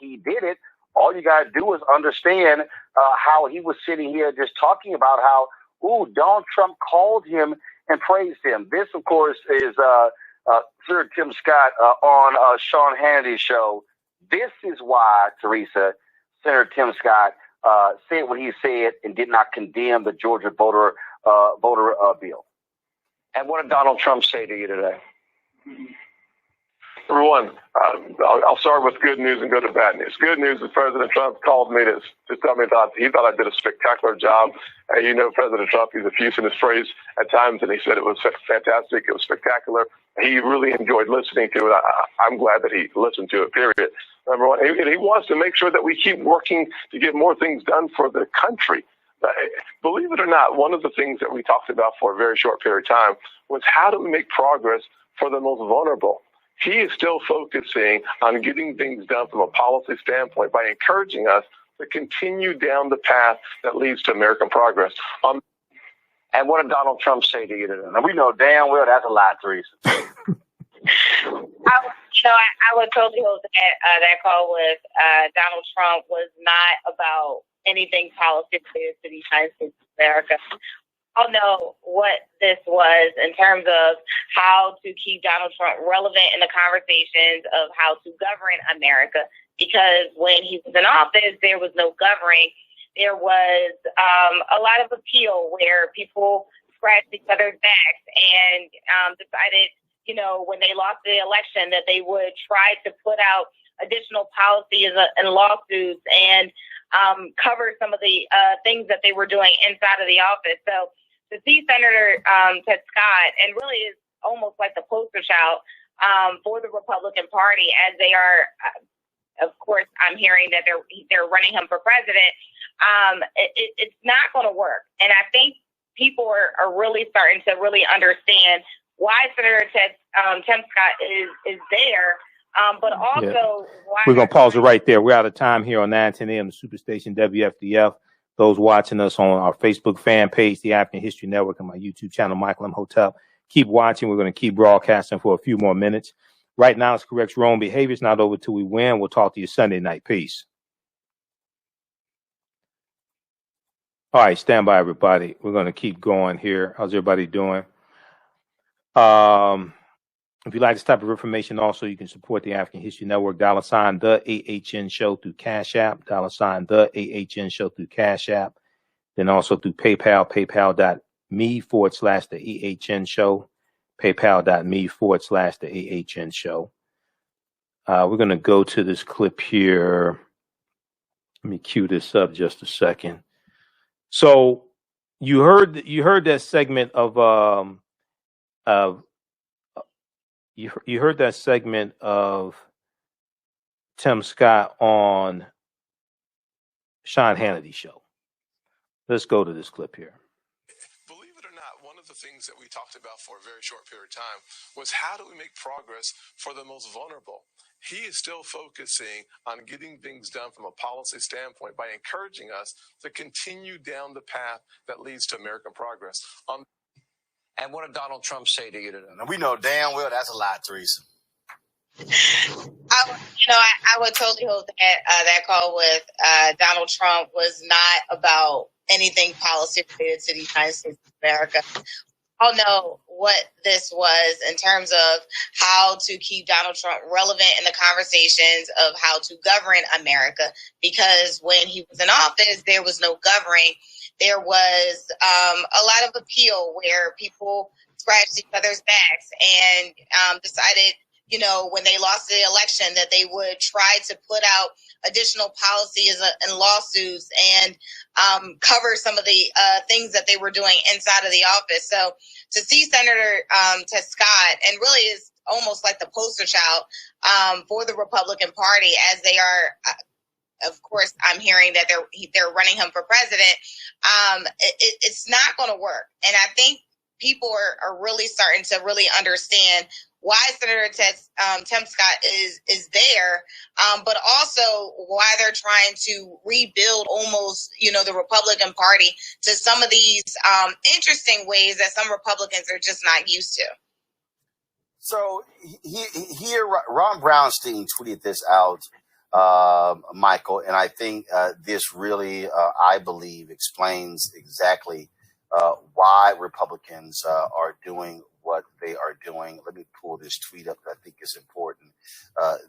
he did it, all you got to do is understand how he was sitting here just talking about how, Donald Trump called him and praised him. This, of course, is Sir Tim Scott on Sean Hannity's show. This is why, Teresa, Senator Tim Scott said what he said and did not condemn the Georgia voter bill. And what did Donald Trump say to you today? Number one, I'll start with good news and go to bad news. Good news is President Trump called me to tell me he thought I did a spectacular job. You know, President Trump, he's effusive in his phrase at times, and he said it was fantastic. It was spectacular. He really enjoyed listening to it. I'm glad that he listened to it, period. Number one, and he wants to make sure that we keep working to get more things done for the country. Believe it or not, one of the things that we talked about for a very short period of time was how do we make progress for the most vulnerable. He is still focusing on getting things done from a policy standpoint by encouraging us to continue down the path that leads to American progress. And what did Donald Trump say to you today? Now, we know damn well that's a lie, Teresa. I would totally hope that call with Donald Trump was not about anything policy related to the United States of America. I don't know what this was in terms of how to keep Donald Trump relevant in the conversations of how to govern America. Because when he was in office, there was no governing. There was a lot of appeal where people scratched each other's backs and decided, when they lost the election, that they would try to put out additional policies and lawsuits and cover some of the things that they were doing inside of the office. So to see Senator Ted Scott, and really is almost like the poster child for the Republican Party, as they are, of course, I'm hearing that they're running him for president. It's not going to work. And I think people are really starting to really understand why Senator Tim Scott is there, but also why. We're going to pause it right there. We're out of time here on 910 AM, the Superstation WFDF. Those watching us on our Facebook fan page, the African History Network, and my YouTube channel, Michael Imhotep. Keep watching. We're going to keep broadcasting for a few more minutes. Right now, it's correct wrong behavior. It's not over till we win. We'll talk to you Sunday night. Peace. All right, stand by, everybody. We're going to keep going here. How's everybody doing? If you'd like this type of information, also, you can support the African History Network, $ the AHN Show through Cash App, $ the AHN Show through Cash App, then also through PayPal, paypal.me/the AHN Show, paypal.me/the AHN Show. We're going to go to this clip here. Let me cue this up just a second. So you heard that segment of you heard that segment of Tim Scott on Sean Hannity's show. Let's go to this clip here. Believe it or not, one of the things that we talked about for a very short period of time was how do we make progress for the most vulnerable? He is still focusing on getting things done from a policy standpoint by encouraging us to continue down the path that leads to American progress. And what did Donald Trump say to you today? Now, we know damn well that's a lie, Teresa. I would totally hope that call with Donald Trump was not about anything policy related to the United States of America. I don't know what this was in terms of how to keep Donald Trump relevant in the conversations of how to govern America. Because when he was in office, there was no governing. There was a lot of appeal where people scratched each other's backs and decided, when they lost the election, that they would try to put out additional policies and lawsuits and cover some of the things that they were doing inside of the office. So to see Senator Ted Scott, and really is almost like the poster child for the Republican Party, as they are, of course, I'm hearing that they're running him for president. It's not going to work. And I think people are really starting to really understand why Senator Tim Scott is there, but also why they're trying to rebuild almost, the Republican Party to some of these interesting ways that some Republicans are just not used to. So here, Ron Brownstein tweeted this out, Michael, and I think this really, I believe, explains exactly why Republicans are doing what they are doing. Let me pull this tweet up that I think is important.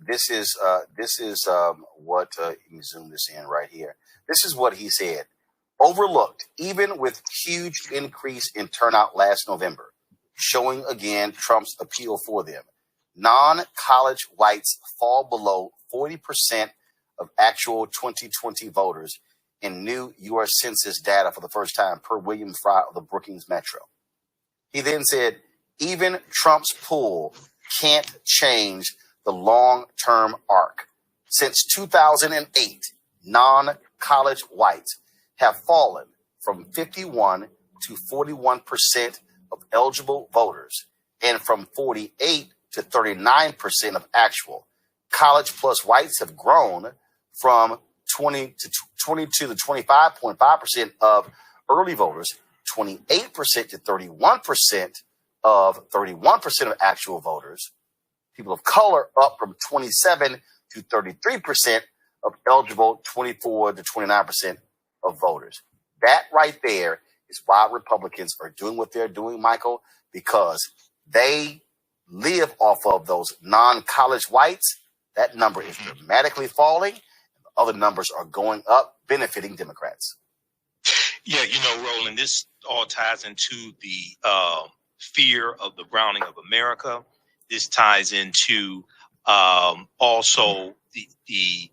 This is let me zoom this in right here. This is what he said. Overlooked, even with huge increase in turnout last November, showing again Trump's appeal for them. Non-college whites fall below 40% of actual 2020 voters in new U.S. Census data for the first time, per William Fry of the Brookings Metro. He then said, even Trump's pull can't change the long-term arc. Since 2008, non-college whites have fallen from 51 to 41% of eligible voters and from 48 to 39% of actual. College plus whites have grown from 20 to 25.5% of early voters, 28% to 31% of actual voters. People of color up from 27 to 33% of eligible, 24 to 29% of voters. That right there is why Republicans are doing what they're doing, Michael, because they live off of those non-college whites. That number is dramatically falling. Other numbers are going up, benefiting Democrats. Yeah, Roland, this all ties into the fear of the browning of America. This ties into also the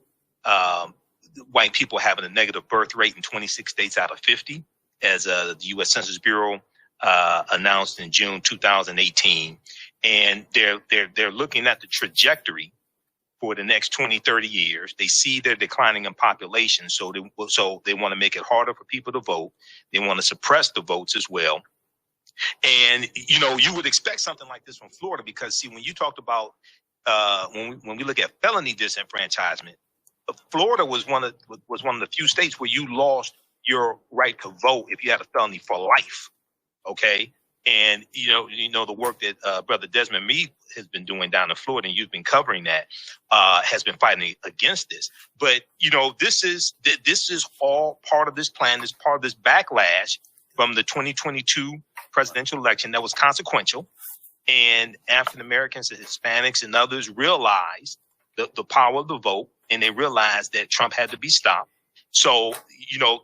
white people having a negative birth rate in 26 states out of 50, as the U.S. Census Bureau announced in June 2018. And they're looking at the trajectory for the next 20, 30 years. They see they're declining in population, so they want to make it harder for people to vote. They want to suppress the votes as well. And, you would expect something like this from Florida because, see, when you talked about when we look at felony disenfranchisement, Florida was one of the few states where you lost your right to vote if you had a felony for life. Okay. And, the work that Brother Desmond Meade has been doing down in Florida, and you've been covering that, has been fighting against this. But, this is all part of this plan. This part of this backlash from the 2022 presidential election that was consequential. And African Americans and Hispanics and others realized the power of the vote, and they realized that Trump had to be stopped. So,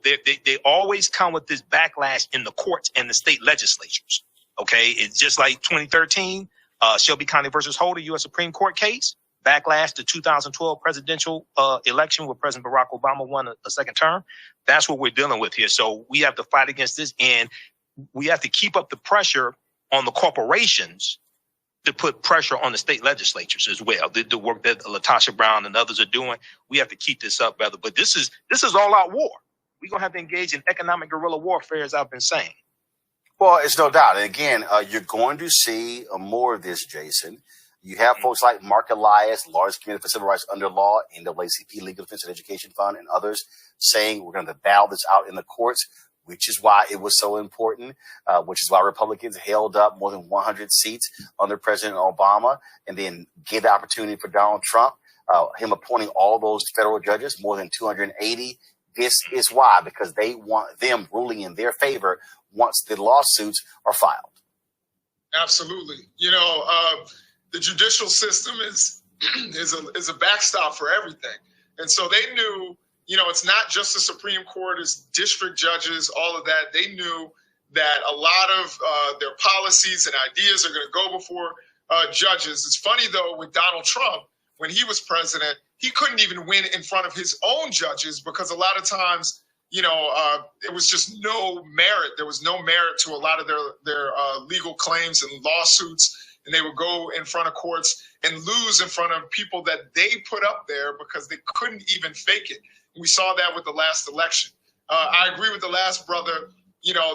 they always come with this backlash in the courts and the state legislatures. Okay, it's just like 2013, Shelby County versus Holder, U.S. Supreme Court case, backlash to 2012 presidential election where President Barack Obama won a second term. That's what we're dealing with here. So we have to fight against this, and we have to keep up the pressure on the corporations to put pressure on the state legislatures as well. The work that LaTosha Brown and others are doing, we have to keep this up, brother. But this is all out war. We're going to have to engage in economic guerrilla warfare, as I've been saying. Well, it's no doubt. And again, you're going to see more of this, Jason. You have folks like Mark Elias, Large Committee for Civil Rights Under Law, NAACP, Legal Defense and Education Fund, and others saying we're going to battle this out in the courts, which is why it was so important, which is why Republicans held up more than 100 seats under President Obama and then gave the opportunity for Donald Trump, him appointing all those federal judges, more than 280. This is why, because they want them ruling in their favor once the lawsuits are filed. Absolutely. The judicial system is a backstop for everything. And so they knew, it's not just the Supreme Court, it's district judges, all of that. They knew that a lot of their policies and ideas are going to go before judges. It's funny, though, with Donald Trump, when he was president, he couldn't even win in front of his own judges because a lot of times, it was just no merit. There was no merit to a lot of their legal claims and lawsuits. And they would go in front of courts and lose in front of people that they put up there because they couldn't even fake it. And we saw that with the last election. I agree with the last brother.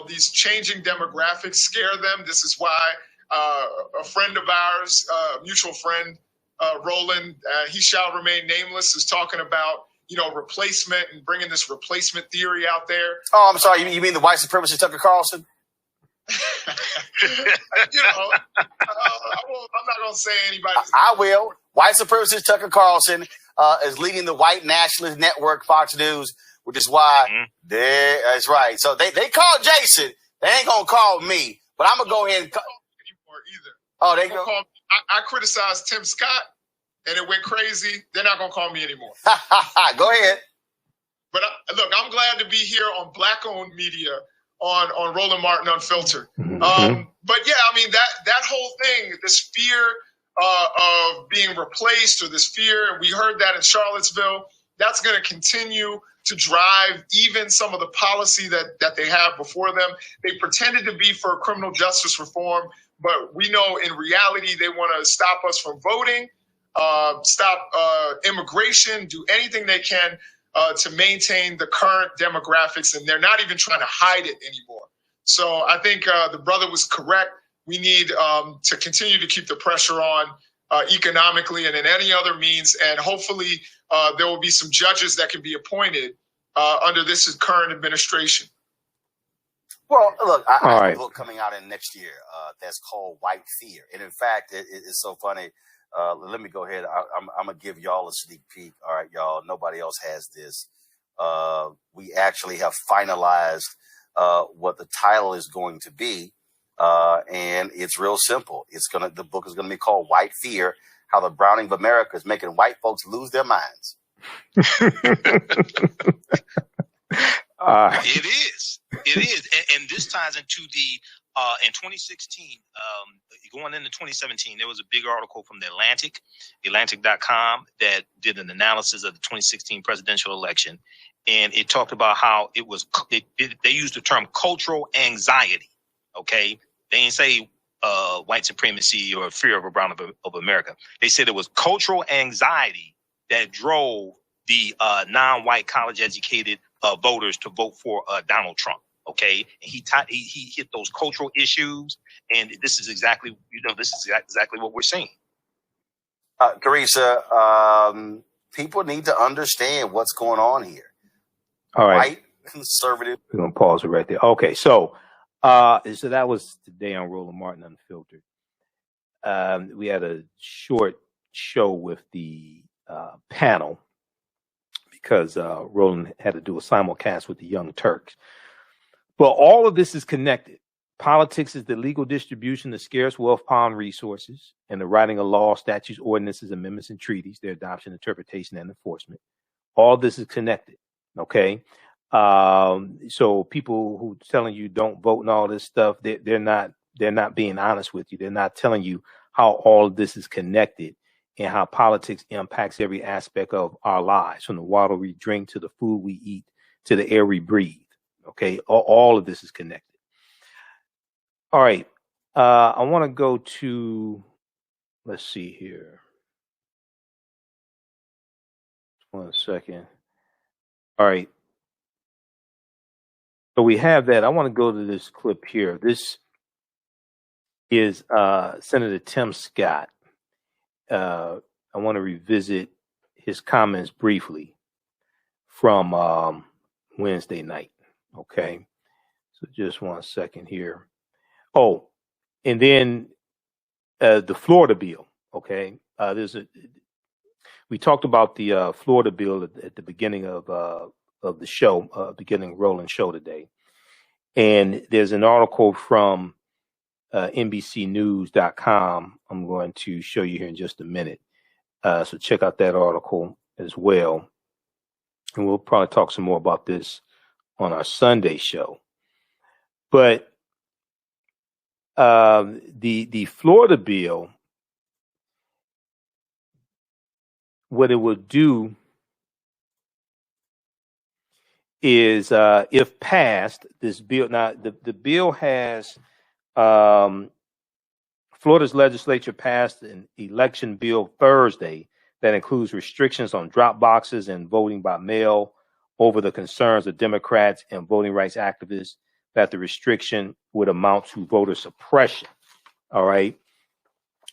These changing demographics scare them. This is why a friend of ours, a mutual friend, Roland, he shall remain nameless, is talking about replacement and bringing this replacement theory out there. Oh, I'm sorry. You mean the white supremacist Tucker Carlson? I'm not going to say anybody. I will. White supremacist Tucker Carlson is leading the white nationalist network, Fox News, which is why that's right. So they called Jason. They ain't going to call me, but I'm going to go ahead and call. Either. Oh, they go. I criticized Tim Scott. and it went crazy, they're not going to call me anymore. Go ahead. But look, I'm glad to be here on Black-owned media on Roland Martin Unfiltered. But yeah, I mean, that whole thing, this fear of being replaced, or this fear, and we heard that in Charlottesville, that's going to continue to drive even some of the policy that they have before them. They pretended to be for criminal justice reform, but we know in reality they want to stop us from voting, stop immigration, do anything they can to maintain the current demographics, and they're not even trying to hide it anymore. So I think the brother was correct. We need to continue to keep the pressure on economically and in any other means, and hopefully there will be some judges that can be appointed under this current administration. Well, look, I have a book coming out in next year that's called White Fear. And in fact, it's so funny. Let me go ahead. I'm going to give y'all a sneak peek. All right, y'all. Nobody else has this. We actually have finalized what the title is going to be. And it's real simple. The book is going to be called White Fear: How the Browning of America is Making White Folks Lose Their Minds. It is. And this ties into in 2016, going into 2017, there was a big article from TheAHNTic.com that did an analysis of the 2016 presidential election. And it talked about how they used the term cultural anxiety. Okay. They didn't say white supremacy or fear of a brown of America. They said it was cultural anxiety that drove the non-white college-educated voters to vote for Donald Trump. Okay, and he hit those cultural issues, and this is exactly what we're seeing. Carissa, people need to understand what's going on here. All right, white conservative. We're gonna pause it right there. Okay, so that was today on Roland Martin Unfiltered. We had a short show with the panel because Roland had to do a simulcast with the Young Turks. But all of this is connected. Politics is the legal distribution of scarce wealth, power, and resources, and the writing of laws, statutes, ordinances, amendments, and treaties, their adoption, interpretation, and enforcement. All this is connected. Okay. So people who telling you don't vote and all this stuff, they're not being honest with you. They're not telling you how all of this is connected and how politics impacts every aspect of our lives, from the water we drink to the food we eat to the air we breathe. Okay, all of this is connected. All right, I want to go to, let's see here. 1 second. All right. So we have that. I want to go to this clip here. This is Senator Tim Scott. I want to revisit his comments briefly from Wednesday night. Okay, so just 1 second here. Oh, and then the Florida bill. Okay, we talked about the Florida bill at the beginning of the show, beginning Roland show today, and there's an article from NBCnews.com. I'm going to show you here in just a minute. So check out that article as well, and we'll probably talk some more about this on our Sunday show. But the Florida bill, what it would do is, if passed, this bill, now the bill has, Florida's legislature passed an election bill Thursday that includes restrictions on drop boxes and voting by mail over the concerns of Democrats and voting rights activists that the restriction would amount to voter suppression. All right.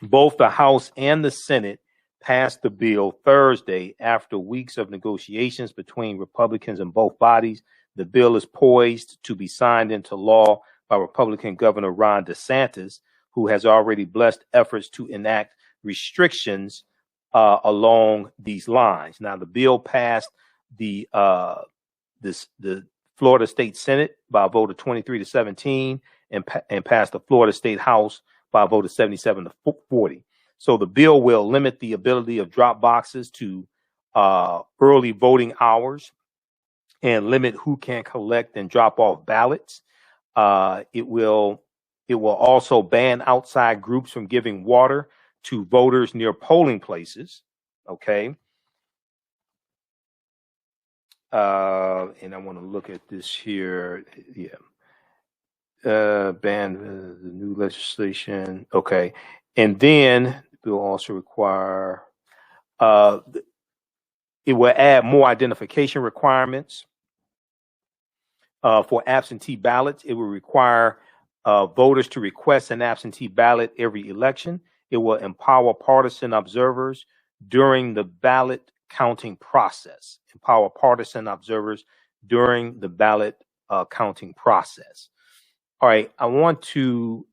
Both the House and the Senate passed the bill Thursday after weeks of negotiations between Republicans in both bodies. The bill is poised to be signed into law by Republican Governor Ron DeSantis, who has already blessed efforts to enact restrictions along these lines. Now, the bill passed the Florida State Senate by a vote of 23-17 and passed the Florida State House by a vote of 77-40. So the bill will limit the ability of drop boxes to early voting hours and limit who can collect and drop off ballots. It will also ban outside groups from giving water to voters near polling places. Okay. And I want to look at this here. Yeah. Ban the new legislation. Okay. And then the bill also require, it will add more identification requirements for absentee ballots. It will require voters to request an absentee ballot every election. It will empower partisan observers during the ballot counting process. Empower partisan observers during the ballot counting process. All right, I want to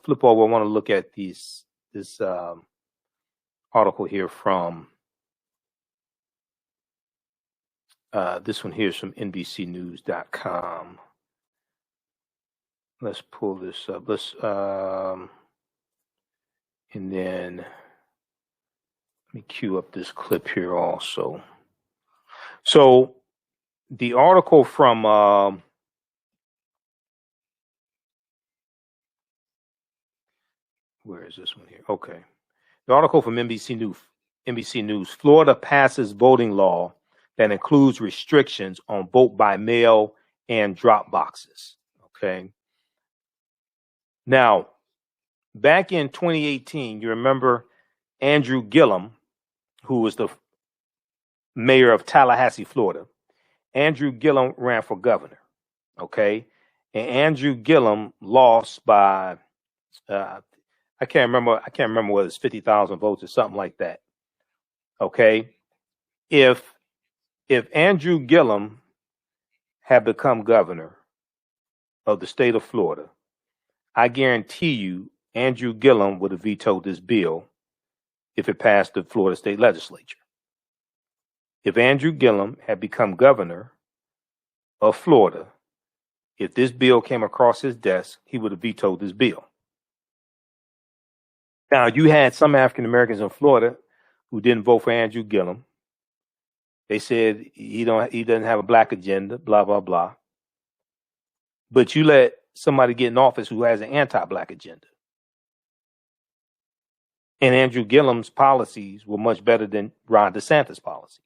flip over. I want to look at this article here from this one here is from NBCnews.com. Let's pull this up. And then let me cue up this clip here also. So the article from where is this one here? Okay. The article from NBC News, Florida passes voting law that includes restrictions on vote by mail and drop boxes. Okay. Now, back in 2018, you remember Andrew Gillum, who was the mayor of Tallahassee, Florida. Andrew Gillum ran for governor. Okay. And Andrew Gillum lost by, I can't remember whether it's 50,000 votes or something like that. Okay. If Andrew Gillum had become governor of the state of Florida, I guarantee you Andrew Gillum would have vetoed this bill if it passed the Florida state legislature. If Andrew Gillum had become governor of Florida, if this bill came across his desk, he would have vetoed this bill. Now, you had some African Americans in Florida who didn't vote for Andrew Gillum. They said he doesn't have a black agenda, blah, blah, blah. But you let somebody get in office who has an anti-black agenda. And Andrew Gillum's policies were much better than Ron DeSantis' policies.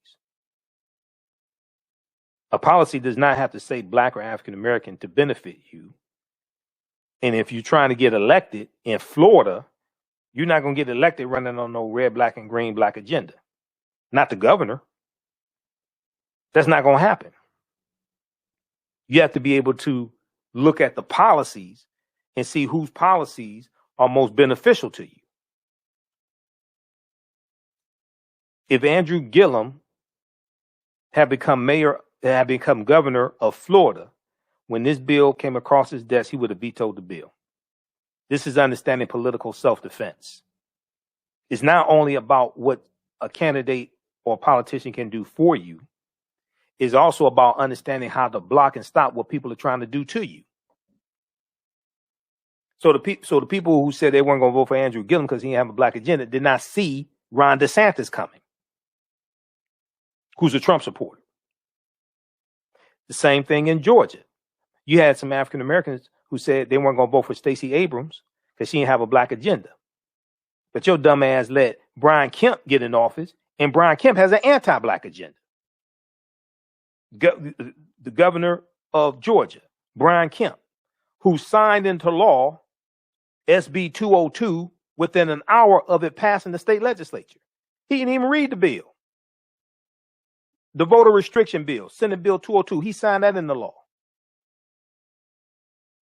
A policy does not have to say black or African American to benefit you. And if you're trying to get elected in Florida, you're not going to get elected running on no red, black, and green black agenda. Not the governor. That's not going to happen. You have to be able to look at the policies and see whose policies are most beneficial to you. If Andrew Gillum had become governor of Florida, when this bill came across his desk, he would have vetoed the bill. This is understanding political self-defense. It's not only about what a candidate or a politician can do for you. It's also about understanding how to block and stop what people are trying to do to you. So the people who said they weren't going to vote for Andrew Gillum because he didn't have a black agenda did not see Ron DeSantis coming, who's a Trump supporter. The same thing in Georgia. You had some African Americans who said they weren't going to vote for Stacey Abrams because she didn't have a black agenda. But your dumb ass let Brian Kemp get in office, and Brian Kemp has an anti-black agenda. The governor of Georgia, Brian Kemp, who signed into law SB 202 within an hour of it passing the state legislature. He didn't even read the bill. The voter restriction bill, Senate Bill 202, he signed that into law.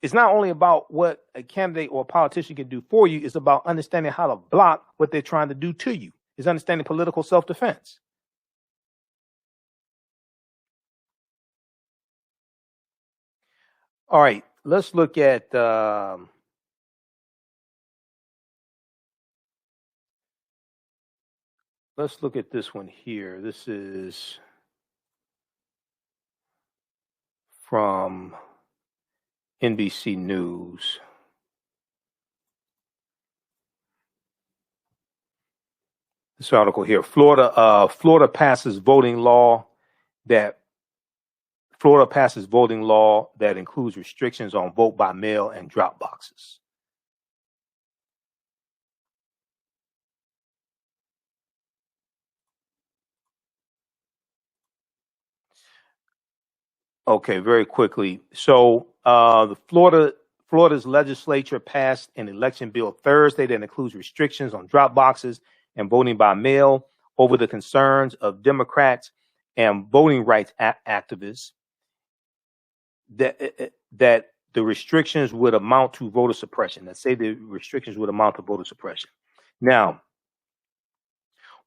It's not only about what a candidate or a politician can do for you, it's about understanding how to block what they're trying to do to you. It's understanding political self-defense. All right, let's look at this one here. This is from NBC News. this article here. Florida passes voting law that includes restrictions on vote by mail and drop boxes. Okay, very quickly. So Florida's legislature passed an election bill Thursday that includes restrictions on drop boxes and voting by mail over the concerns of Democrats and voting rights activists that the restrictions would amount to voter suppression. That say the restrictions would amount to voter suppression. Now,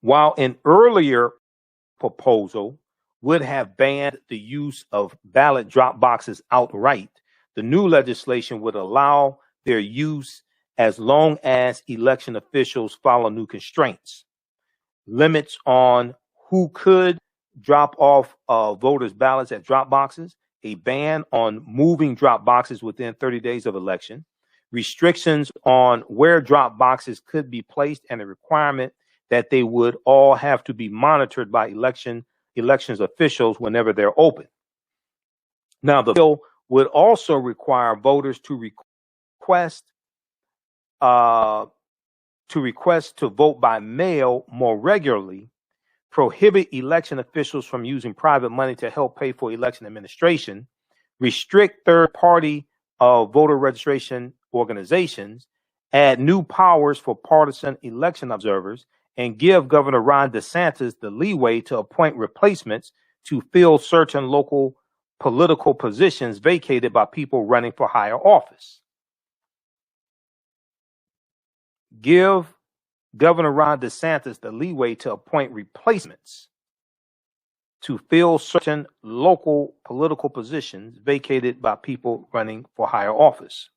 while an earlier proposal would have banned the use of ballot drop boxes outright, the new legislation would allow their use as long as election officials follow new constraints. Limits on who could drop off voters' ballots at drop boxes, a ban on moving drop boxes within 30 days of election, restrictions on where drop boxes could be placed, and a requirement that they would all have to be monitored by elections officials whenever they're open. Now, the bill would also require voters to request to vote by mail more regularly, prohibit election officials from using private money to help pay for election administration, restrict third-party voter registration organizations, add new powers for partisan election observers, and give Governor Ron DeSantis the leeway to appoint replacements to fill certain local political positions vacated by people running for higher office. Give Governor Ron DeSantis the leeway to appoint replacements to fill certain local political positions vacated by people running for higher office.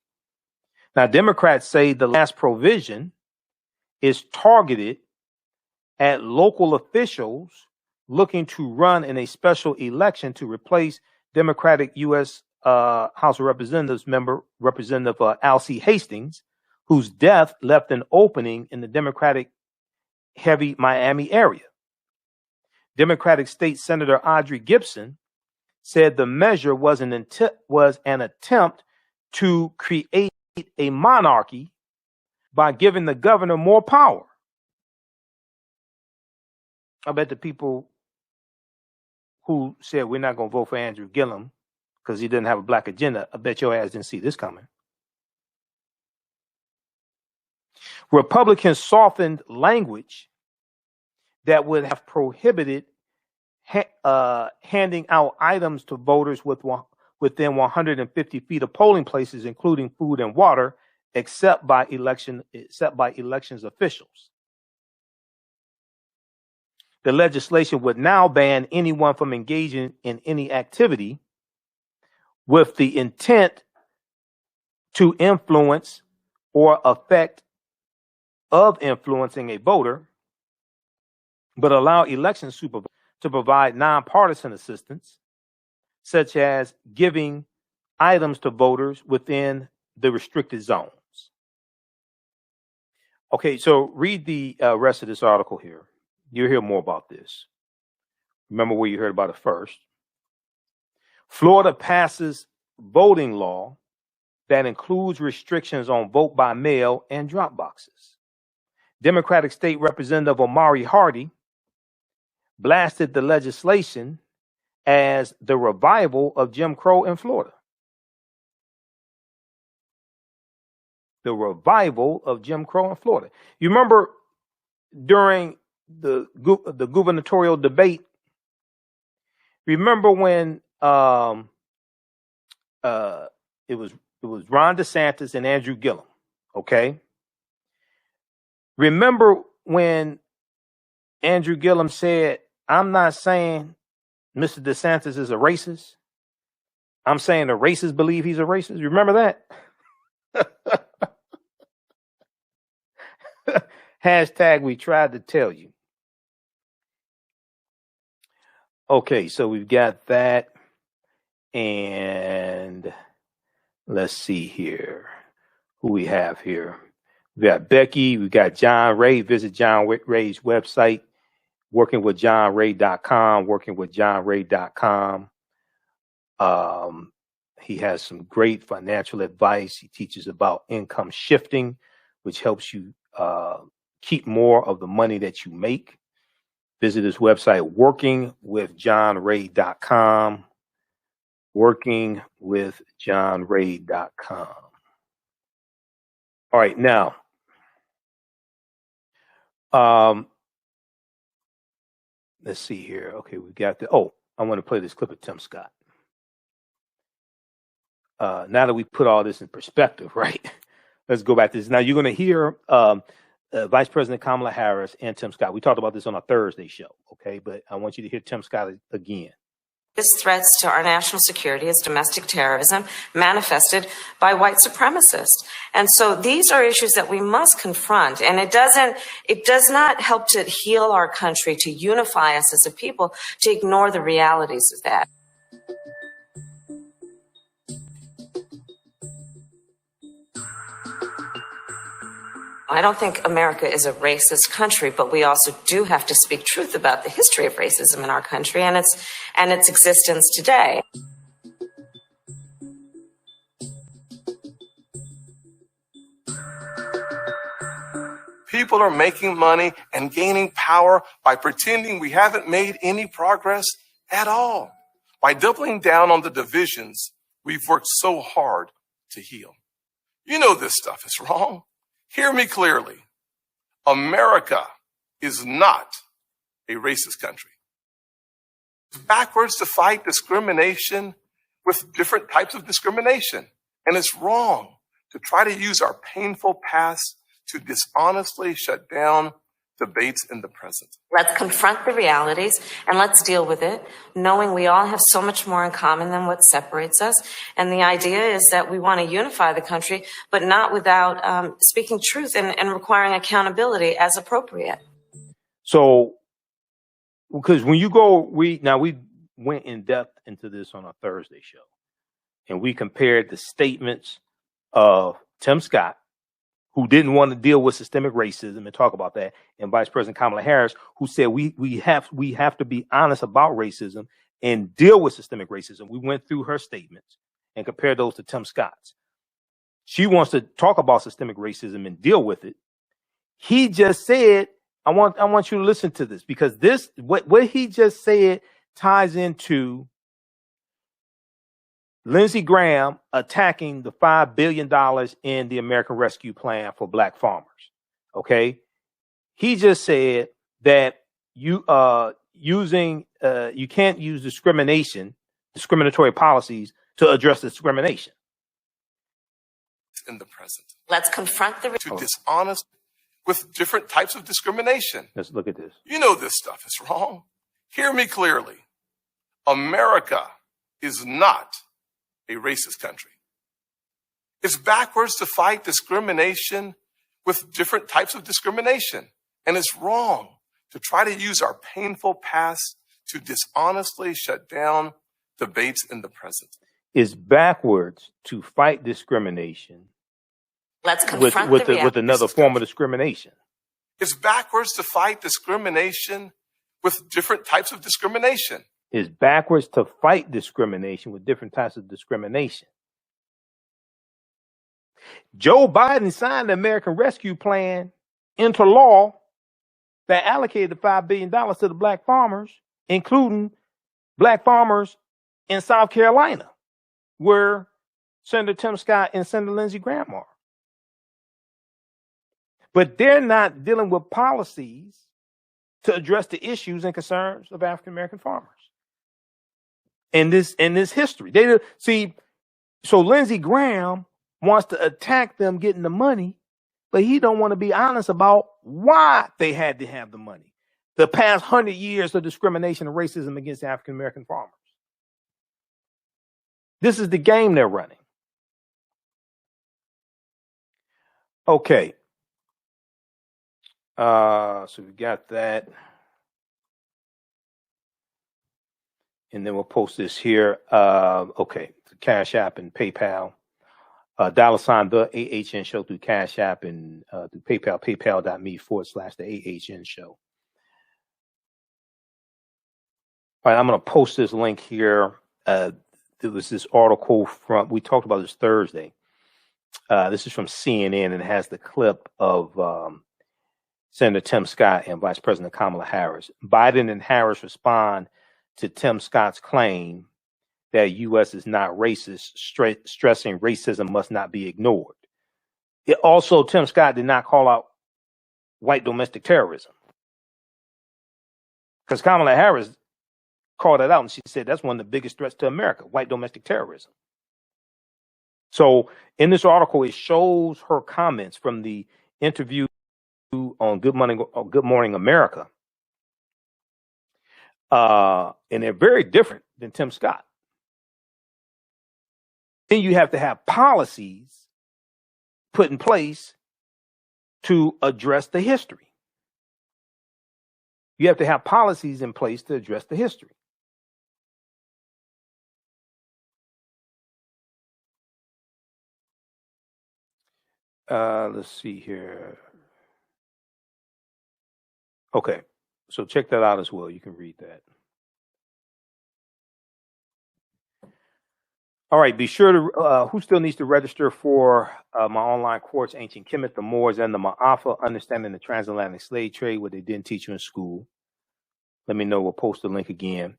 Now, Democrats say the last provision is targeted at local officials looking to run in a special election to replace Democratic U.S. House of Representatives member Representative Alcee Hastings, whose death left an opening in the Democratic-heavy Miami area. Democratic State Senator Audrey Gibson said the measure was an attempt to create a monarchy by giving the governor more power. I bet the people who said we're not going to vote for Andrew Gillum because he didn't have a black agenda, I bet your ass didn't see this coming. Republicans softened language that would have prohibited handing out items to voters within 150 feet of polling places, including food and water, except by elections officials. The legislation would now ban anyone from engaging in any activity with the intent to influence or effect of influencing a voter, but allow election supervisors to provide nonpartisan assistance, such as giving items to voters within the restricted zones. Okay, so read the rest of this article here. You'll hear more about this. Remember where you heard about it first. Florida passes voting law that includes restrictions on vote by mail and drop boxes. Democratic State Representative Omari Hardy blasted the legislation as the revival of Jim Crow in Florida. The revival of Jim Crow in Florida. You remember during the gubernatorial debate, remember when it was Ron DeSantis and Andrew Gillum, okay? Remember when Andrew Gillum said, I'm not saying Mr. DeSantis is a racist. I'm saying the racists believe he's a racist. You remember that? Hashtag we tried to tell you. Okay, so we've got that. And let's see here who we have here. We got Becky. We got John Ray. Visit John Ray's website, workingwithjohnray.com, workingwithjohnray.com. He has some great financial advice. He teaches about income shifting, which helps you keep more of the money that you make. Visit his website, workingwithjohnray.com, workingwithjohnray.com. All right, now, let's see here. Okay, we got the. Oh, I want to play this clip of Tim Scott. Now that we put all this in perspective, right? Let's go back to this. Now you're going to hear Vice President Kamala Harris and Tim Scott. We talked about this on a Thursday show, okay? But I want you to hear Tim Scott again. His threats to our national security is domestic terrorism manifested by white supremacists. And so these are issues that we must confront. And it does not help to heal our country, to unify us as a people, to ignore the realities of that. I don't think America is a racist country, but we also do have to speak truth about the history of racism in our country and its existence today. People are making money and gaining power by pretending we haven't made any progress at all, by doubling down on the divisions we've worked so hard to heal. You know this stuff is wrong. Hear me clearly. America is not a racist country. It's backwards to fight discrimination with different types of discrimination. And it's wrong to try to use our painful past to dishonestly shut down debates in the present. Let's confront the realities and let's deal with it, knowing we all have so much more in common than what separates us. And the idea is that we want to unify the country, but not without speaking truth and requiring accountability as appropriate. So, because when you go, we went in depth into this on a Thursday show, and we compared the statements of Tim Scott, who didn't want to deal with systemic racism and talk about that, and Vice President Kamala Harris, who said we have to be honest about racism and deal with systemic racism. We went through her statements and compared those to Tim Scott's. She wants to talk about systemic racism and deal with it. He just said, I want you to listen to this, because this what he just said ties into Lindsey Graham attacking the $5 billion in the American Rescue Plan for black farmers. Okay. He just said that you can't use discriminatory policies to address discrimination. In the present. Let's confront the to dishonest with different types of discrimination. Let's look at this. You know this stuff is wrong. Hear me clearly. America is not a racist country. It's backwards to fight discrimination with different types of discrimination. And it's wrong to try to use our painful past to dishonestly shut down debates in the present. It's backwards to fight discrimination. Let's confront with another form of discrimination. It's backwards to fight discrimination with different types of discrimination. It's backwards to fight discrimination with different types of discrimination. Joe Biden signed the American Rescue Plan into law that allocated the $5 billion to the black farmers, including black farmers in South Carolina, where Senator Tim Scott and Senator Lindsey Graham are. But they're not dealing with policies to address the issues and concerns of African American farmers. In this history, so Lindsey Graham wants to attack them getting the money, but he don't want to be honest about why they had to have the money. The past 100 years of discrimination and racism against African American farmers. This is the game they're running. Okay. So we got that. And then we'll post this here. Okay, the Cash App and PayPal. $ the AHN show through Cash App and through PayPal, paypal.me/the AHN show. All right, I'm going to post this link here. There was this article we talked about this Thursday. This is from CNN and it has the clip of Senator Tim Scott and Vice President Kamala Harris. Biden and Harris respond to Tim Scott's claim that U.S. is not racist, stressing racism must not be ignored. Also, Tim Scott did not call out white domestic terrorism, because Kamala Harris called it out and she said that's one of the biggest threats to America, white domestic terrorism. So in this article, it shows her comments from the interview on Good Morning America. And they're very different than Tim Scott. Then you have to have policies put in place to address the history. You have to have policies in place to address the history. Let's see here. Okay, so check that out as well. You can read that. All right, be sure to, who still needs to register for my online course, Ancient Kemet, the Moors, and the Maafa, Understanding the Transatlantic Slave Trade, what they didn't teach you in school. Let me know. We'll post the link again.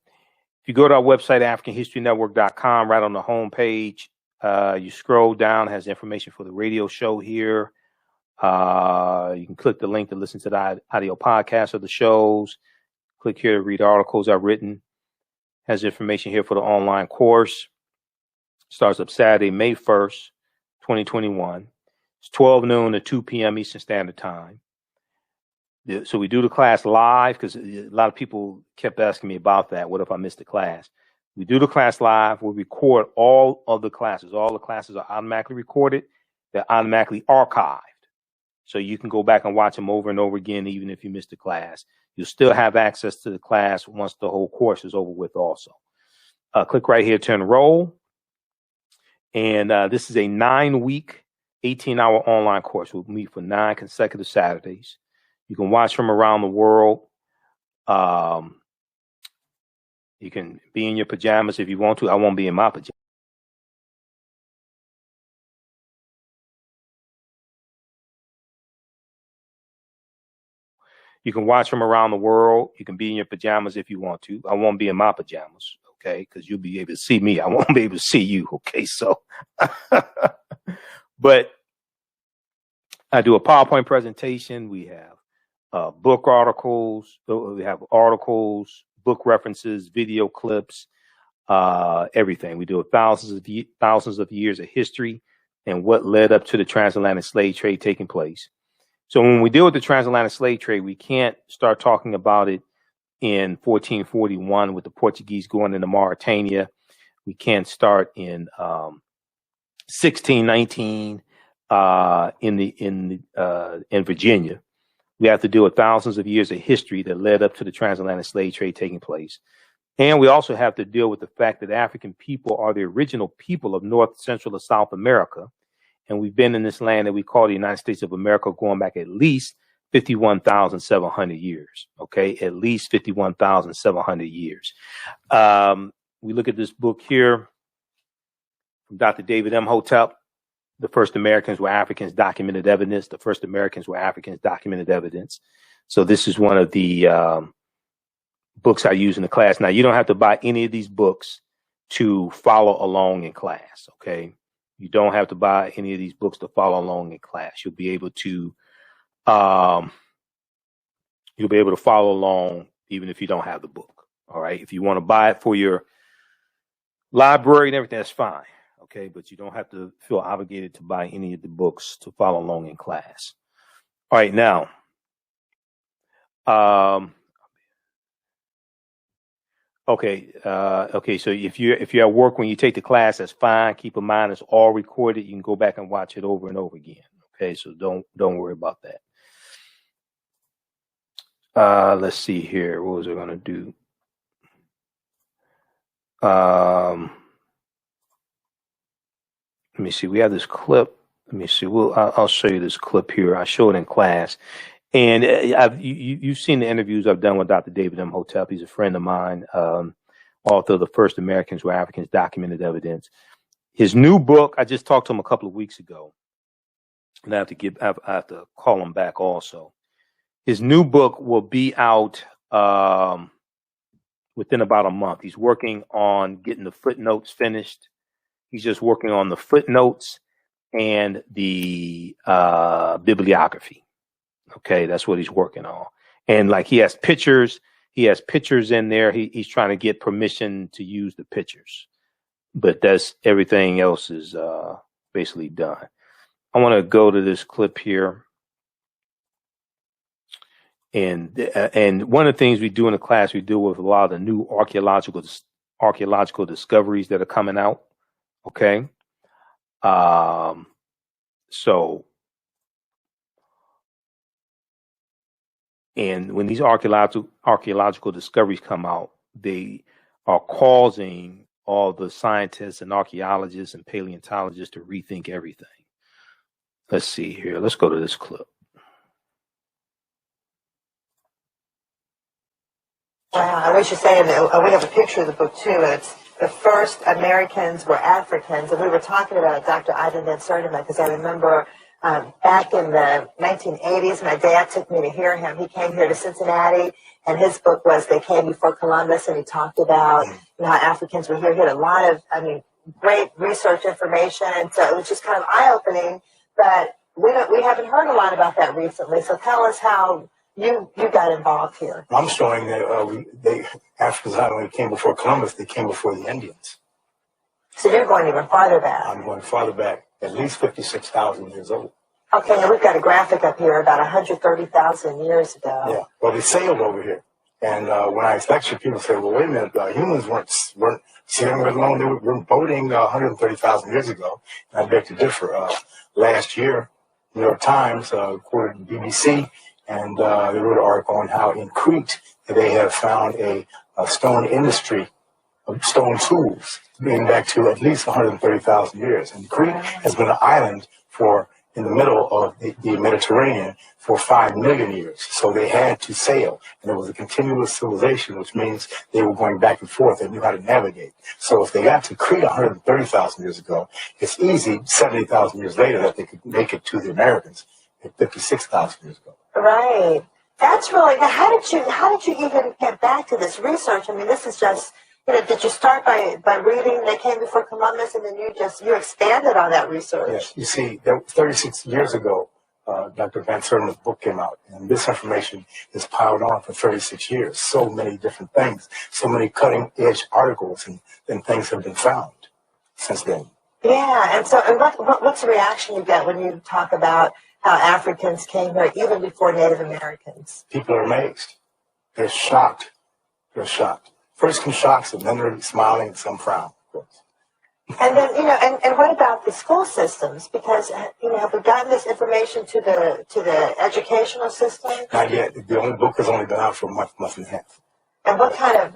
If you go to our website, AfricanHistoryNetwork.com, right on the home page, you scroll down, it has information for the radio show here. You can click the link to listen to the audio podcast of the shows. Click here to read articles I've written. Has information here for the online course. Starts up Saturday, May 1st, 2021. It's 12 noon to 2 p.m. Eastern Standard Time. So we do the class live because a lot of people kept asking me about that. What if I missed the class? We do the class live. We record all of the classes. All the classes are automatically recorded. They're automatically archived. So you can go back and watch them over and over again, even if you missed the class. You'll still have access to the class once the whole course is over with also. Click right here to enroll. And this is a 9-week, 18-hour online course. We'll meet for 9 consecutive Saturdays. You can watch from around the world. You can be in your pajamas if you want to. I won't be in my pajamas. You can watch from around the world. You can be in your pajamas if you want to. I won't be in my pajamas, okay? Because you'll be able to see me. I won't be able to see you, okay? So, but I do a PowerPoint presentation. We have book articles. We have articles, book references, video clips, everything. We do thousands of years of history and what led up to the transatlantic slave trade taking place. So when we deal with the transatlantic slave trade, we can't start talking about it in 1441 with the Portuguese going into Mauritania. We can't start in 1619 in Virginia. We have to deal with thousands of years of history that led up to the transatlantic slave trade taking place. And we also have to deal with the fact that African people are the original people of North, Central, and South America. And we've been in this land that we call the United States of America going back at least 51,700 years. Okay, at least 51,700 years. We look at this book here from Dr. David Imhotep. The first Americans were Africans, documented evidence. The first Americans were Africans, documented evidence. So this is one of the books I use in the class. Now, you don't have to buy any of these books to follow along in class, okay? You don't have to buy any of these books to follow along in class. You'll be able to follow along even if you don't have the book. All right. If you want to buy it for your library and everything, that's fine. Okay. But you don't have to feel obligated to buy any of the books to follow along in class. All right. Now, okay. So if you're at work when you take the class, that's fine. Keep in mind it's all recorded. You can go back and watch it over and over again. Okay. So don't worry about that. Let's see here. What was I going to do? Let me see. We have this clip. Let me see. I'll show you this clip here. I show it in class. And you've seen the interviews I've done with Dr. David Imhotep. He's a friend of mine, author of The First Americans Were Africans, Documented Evidence. His new book, I just talked to him a couple of weeks ago, and I have to call him back also. His new book will be out within about a month. He's working on getting the footnotes finished. He's just working on the footnotes and the bibliography. Okay, that's what he's working on. And like he has pictures in there. He's trying to get permission to use the pictures. But that's everything else is basically done. I want to go to this clip here. And one of the things we do in the class, we deal with a lot of the new archaeological discoveries that are coming out. Okay. And when these archaeological discoveries come out, they are causing all the scientists and archaeologists and paleontologists to rethink everything. Let's see here. Let's go to this clip. I wish you saying that we have a picture of the book too. It's The First Americans Were Africans, and we were talking about Dr. Ivan Van Sertima because I remember back in the 1980s, my dad took me to hear him. He came here to Cincinnati, and his book was They Came Before Columbus, and he talked about how Africans were here. He had a lot of, great research information, and so it was just kind of eye-opening. But we haven't heard a lot about that recently. So tell us how you got involved here. I'm showing that Africans not only came before Columbus, they came before the Indians. So you're going even farther back. I'm going farther back, at least 56,000 years old. Okay, now we've got a graphic up here about 130,000 years ago. Yeah, well, they sailed over here. And when I lecture, people say, well, wait a minute, humans weren't sailing alone. They were boating 130,000 years ago. And I beg to differ. Last year, New York Times quoted BBC, and they wrote an article on how in Crete they have found a stone industry of stone tools dating back to at least 130,000 years. And Crete has been an island in the middle of the Mediterranean for 5 million years. So they had to sail, and it was a continuous civilization, which means they were going back and forth. They knew how to navigate. So if they got to Crete 130,000 years ago, it's easy 70,000 years later that they could make it to the Americans at 56,000 years ago. Right. That's really, how did you even get back to this research? This is just, did you start by reading They Came Before Columbus, and then you expanded on that research? Yes. You see, 36 years ago, Dr. Van Sertima's book came out, and this information is piled on for 36 years. So many different things, so many cutting-edge articles and things have been found since then. Yeah, and so what's the reaction you get when you talk about how Africans came here even before Native Americans? People are amazed. They're shocked. They're shocked. First come shocks, and then they're smiling, and some frown, of course. And then, and what about the school systems? Because, have we gotten this information to the educational system? Not yet. The only book has only been out for a month and a half. And what kind of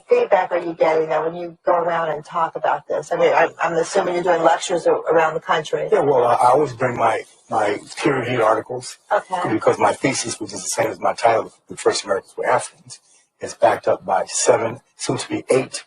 feedback are you getting when you go around and talk about this? I'm assuming you're doing lectures around the country. Yeah, well, I always bring my peer-reviewed articles. Okay. Because my thesis, which is the same as my title, The First Americans Were Africans, is backed up by 7, soon to be 8,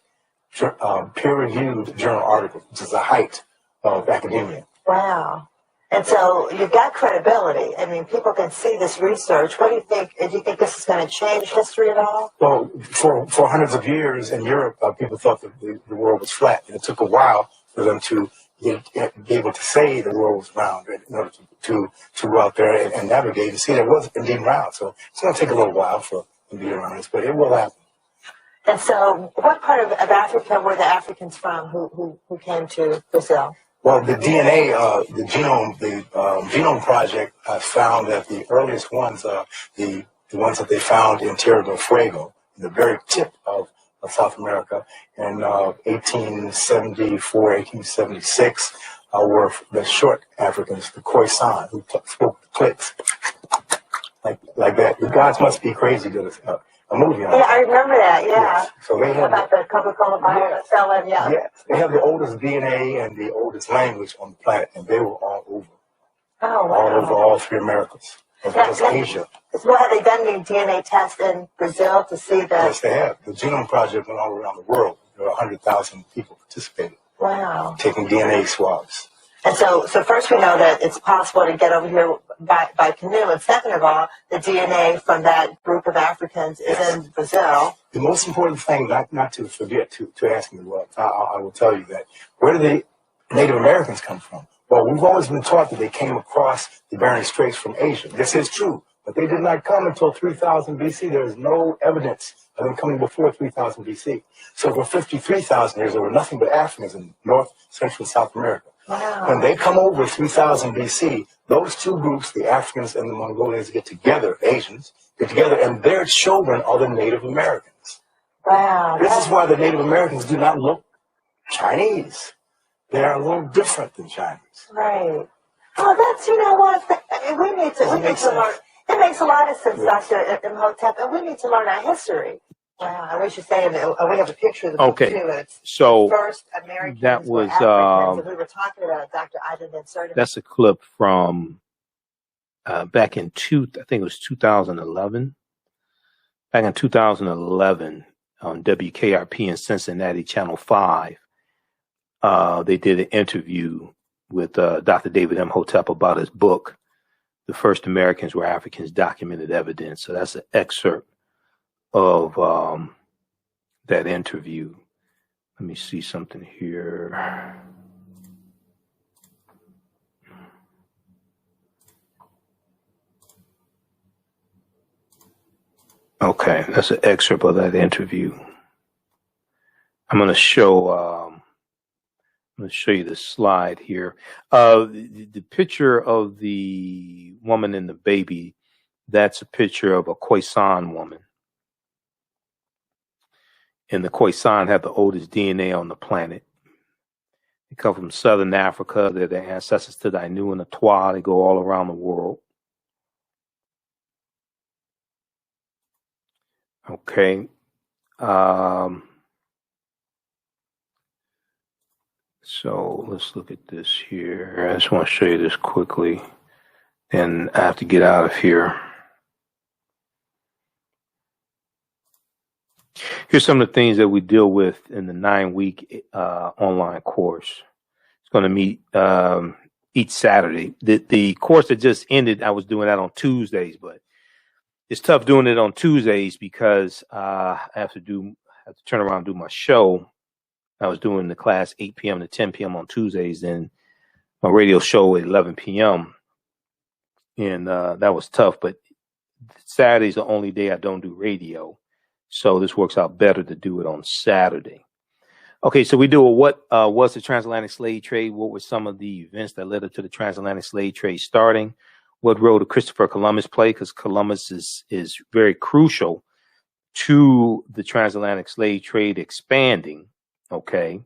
peer-reviewed journal articles, which is the height of academia. Wow. And so you've got credibility. People can see this research. What do you think? Do you think this is going to change history at all? Well, for hundreds of years in Europe, people thought that the world was flat. And it took a while for them to be able to say the world was round in order to go out there and navigate and see that it was indeed round. So it's going to take a little while for them to be around this, but it will happen. And so what part of Africa were the Africans from who came to Brazil? Well, the DNA, the Genome Project found that the earliest ones, the ones that they found in Tierra del Fuego, the very tip of South America, in 1874, 1876, were the short Africans, the Khoisan, who spoke the clicks like that. The gods must be crazy to a movie on it. Yeah, I remember that. Yeah. Yes. So they have about the Coca-Cola bottle selling. Yeah. Yes, they have the oldest DNA and the oldest language on the planet, and they were all over. Oh, wow. All over all three Americas, as well as Asia. So have they done any DNA tests in Brazil to see that? Yes, they have. The Genome Project went all around the world. There were 100,000 people participating. Wow. Taking DNA swabs. And so first we know that it's possible to get over here by canoe, and second of all, the DNA from that group of Africans is in Brazil. The most important thing, not to forget to ask me, well, I will tell you that, where do the Native Americans come from? Well, we've always been taught that they came across the Bering Straits from Asia. This is true, but they did not come until 3000 BC. There is no evidence of them coming before 3000 BC. So for 53,000 years, there were nothing but Africans in North, Central, and South America. Wow. When they come over 3000 BC, those two groups, the Africans and the Mongolians, get together, Asians, get together, and their children are the Native Americans. Wow. This is why the Native Americans do not look Chinese. They are a little different than Chinese. Right. Oh, that's, you know what, we need to learn. It makes a lot of sense, Dr. Imhotep, and we need to learn our history. Wow, I wish you saying that we have a picture of the book too. It's so first Americans that was Africans, and we were talking about Dr. Untitled. That's a clip from back in I think it was 2011. Back in 2011 on WKRP in Cincinnati, Channel 5, they did an interview with Dr. David Imhotep about his book, The First Americans Were Africans, Documented Evidence. So that's an excerpt of that interview. Let me see something here. Okay, that's an excerpt of that interview. I'm going to show you the slide here. The picture of the woman and the baby, that's a picture of a Khoisan woman. And the Khoisan have the oldest DNA on the planet. They come from Southern Africa. They're the ancestors to the Ainu and the Twa. They go all around the world. Okay. So let's look at this here. I just want to show you this quickly. And I have to get out of here. Here's some of the things that we deal with in the 9-week online course. It's going to meet each Saturday. The course that just ended, I was doing that on Tuesdays, but it's tough doing it on Tuesdays because I have to turn around and do my show. I was doing the class 8 p.m. to 10 p.m. on Tuesdays, and my radio show at 11 p.m. And that was tough, but Saturday's the only day I don't do radio. So this works out better to do it on Saturday. Okay, so we do what was the transatlantic slave trade? What were some of the events that led up to the transatlantic slave trade starting? What role did Christopher Columbus play? Because Columbus is very crucial to the transatlantic slave trade expanding. Okay.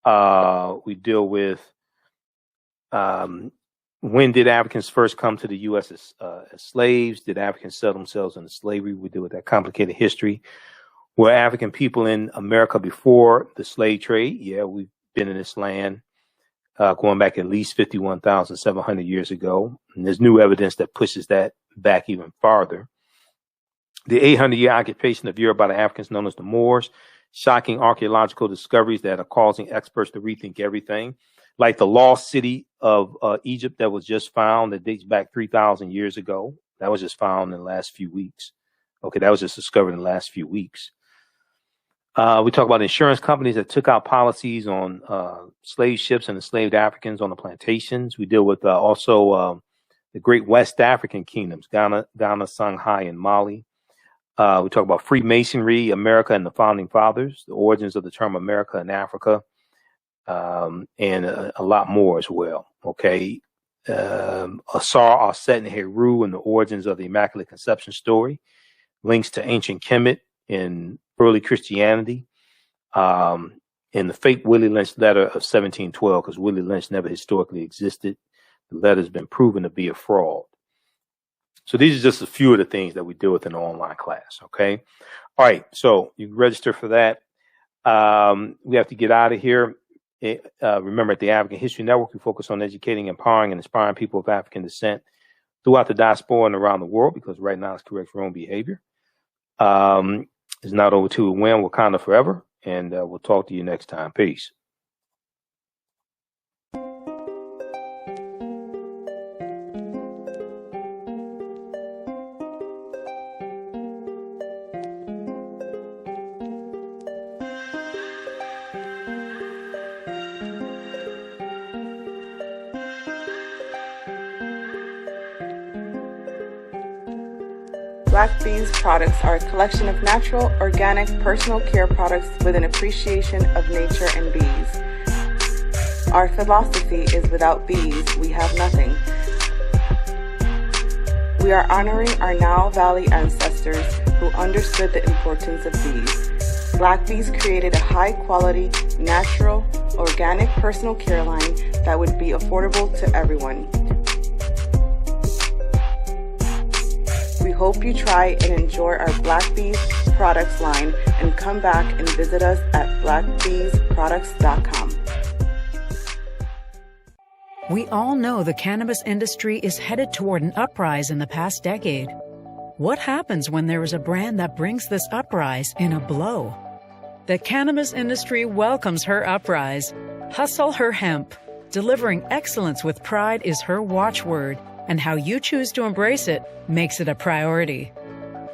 We deal with when did Africans first come to the U.S. as slaves? Did Africans sell themselves into slavery? We deal with that complicated history. Were African people in America before the slave trade? Yeah, we've been in this land going back at least 51,700 years ago. And there's new evidence that pushes that back even farther. The 800-year occupation of Europe by the Africans known as the Moors. Shocking archaeological discoveries that are causing experts to rethink everything. Like the lost city of Egypt that was just found that dates back 3,000 years ago. That was just found in the last few weeks. Okay, that was just discovered in the last few weeks. We talk about insurance companies that took out policies on slave ships and enslaved Africans on the plantations. We deal with also the great West African kingdoms, Ghana, Songhai, and Mali. We talk about Freemasonry, America, and the Founding Fathers, the origins of the term America and Africa, and a lot more as well. Okay. Asar, Aset, and Heru, and the origins of the Immaculate Conception story, links to ancient Kemet in early Christianity, and the fake Willie Lynch letter of 1712, because Willie Lynch never historically existed. The letter's been proven to be a fraud. So these are just a few of the things that we deal with in the online class. Okay. All right. So you can register for that. We have to get out of here. Remember, at the African History Network, we focus on educating, empowering, and inspiring people of African descent throughout the diaspora and around the world, because right now it's correct wrong behavior. It's not over till we win. Wakanda forever. And we'll talk to you next time. Peace. Black Bees products are a collection of natural, organic, personal care products with an appreciation of nature and bees. Our philosophy is without bees, we have nothing. We are honoring our Nile Valley ancestors who understood the importance of bees. Black Bees created a high-quality, natural, organic personal care line that would be affordable to everyone. We hope you try and enjoy our Black Bees products line and come back and visit us at blackbeesproducts.com. We all know the cannabis industry is headed toward an uprise in the past decade. What happens when there is a brand that brings this uprise in a blow? The cannabis industry welcomes her uprise. Hustle her hemp. Delivering excellence with pride is her watchword, and how you choose to embrace it makes it a priority.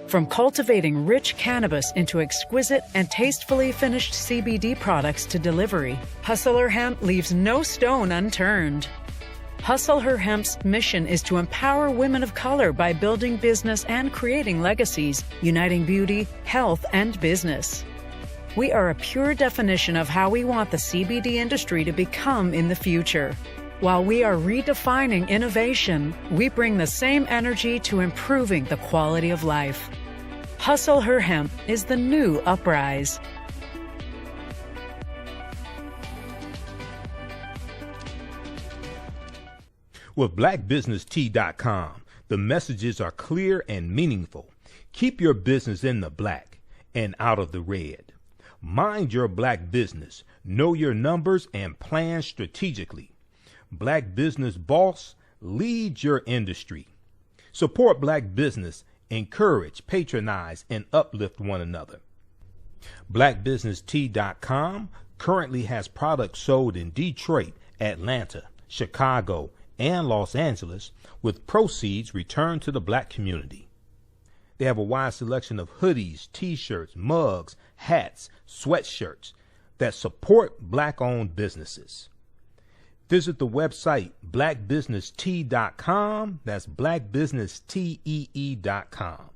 From cultivating rich cannabis into exquisite and tastefully finished CBD products to delivery, Hustle Her Hemp leaves no stone unturned. Hustle Her Hemp's mission is to empower women of color by building business and creating legacies, uniting beauty, health, and business. We are a pure definition of how we want the CBD industry to become in the future. While we are redefining innovation, we bring the same energy to improving the quality of life. Hustle Her Hemp is the new uprise. With blackbusinesstee.com, the messages are clear and meaningful. Keep your business in the black and out of the red. Mind your black business. Know your numbers and plan strategically. Black Business Boss, lead your industry. Support black business, encourage, patronize, and uplift one another. BlackBusinessTea.com currently has products sold in Detroit, Atlanta, Chicago, and Los Angeles, with proceeds returned to the black community. They have a wide selection of hoodies, t-shirts, mugs, hats, sweatshirts that support black-owned businesses. Visit the website blackbusinesstee.com. That's blackbusinesstee.com.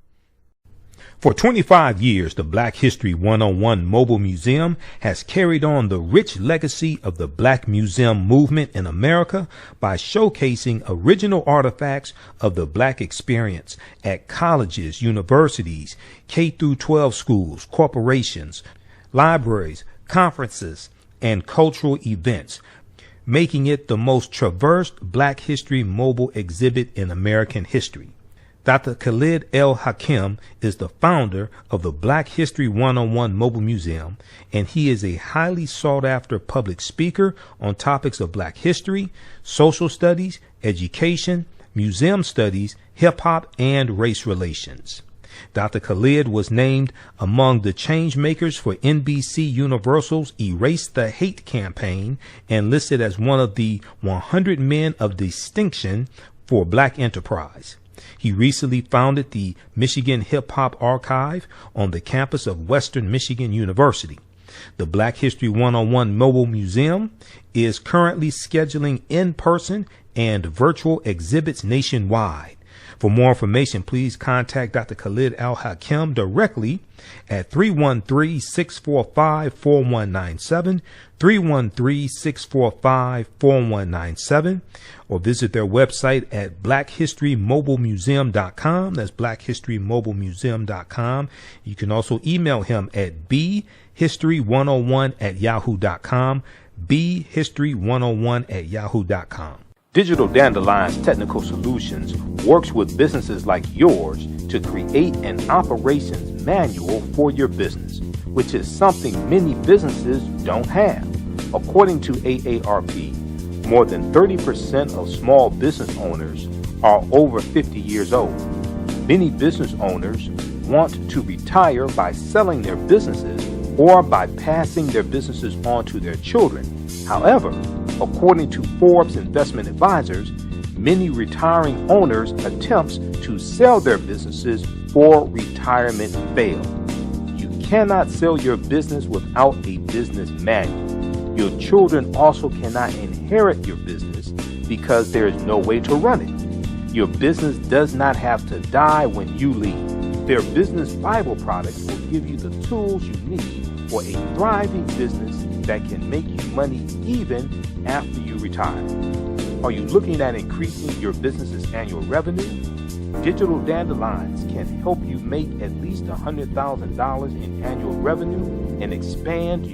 For 25 years, the Black History 101 Mobile Museum has carried on the rich legacy of the Black Museum movement in America by showcasing original artifacts of the Black experience at colleges, universities, K-12 schools, corporations, libraries, conferences, and cultural events, making it the most traversed Black History mobile exhibit in American history. Dr. Khalid El Hakim is the founder of the Black History 101 Mobile Museum, and he is a highly sought-after public speaker on topics of Black history, social studies, education, museum studies, hip-hop, and race relations. Dr. Khalid was named among the change makers for NBC Universal's Erase the Hate campaign and listed as one of the 100 men of distinction for Black enterprise. He recently founded the Michigan Hip Hop Archive on the campus of Western Michigan University. The Black History 101 Mobile Museum is currently scheduling in-person and virtual exhibits nationwide. For more information, please contact Dr. Khalid Al Hakim directly at 313-645-4197, 313-645-4197, or visit their website at blackhistorymobilemuseum.com. That's blackhistorymobilemuseum.com. You can also email him at bhistory101@yahoo.com, bhistory101@yahoo.com. Digital Dandelion's Technical Solutions works with businesses like yours to create an operations manual for your business, which is something many businesses don't have. According to AARP, more than 30% of small business owners are over 50 years old. Many business owners want to retire by selling their businesses or by passing their businesses on to their children. However, according to Forbes Investment Advisors, many retiring owners' attempts to sell their businesses for retirement fail. You cannot sell your business without a business manual. Your children also cannot inherit your business because there is no way to run it. Your business does not have to die when you leave. Their business Bible products will give you the tools you need for a thriving business that can make you money even after you retire. Are you looking at increasing your business's annual revenue? Digital Dandelions can help you make at least $100,000 in annual revenue and expand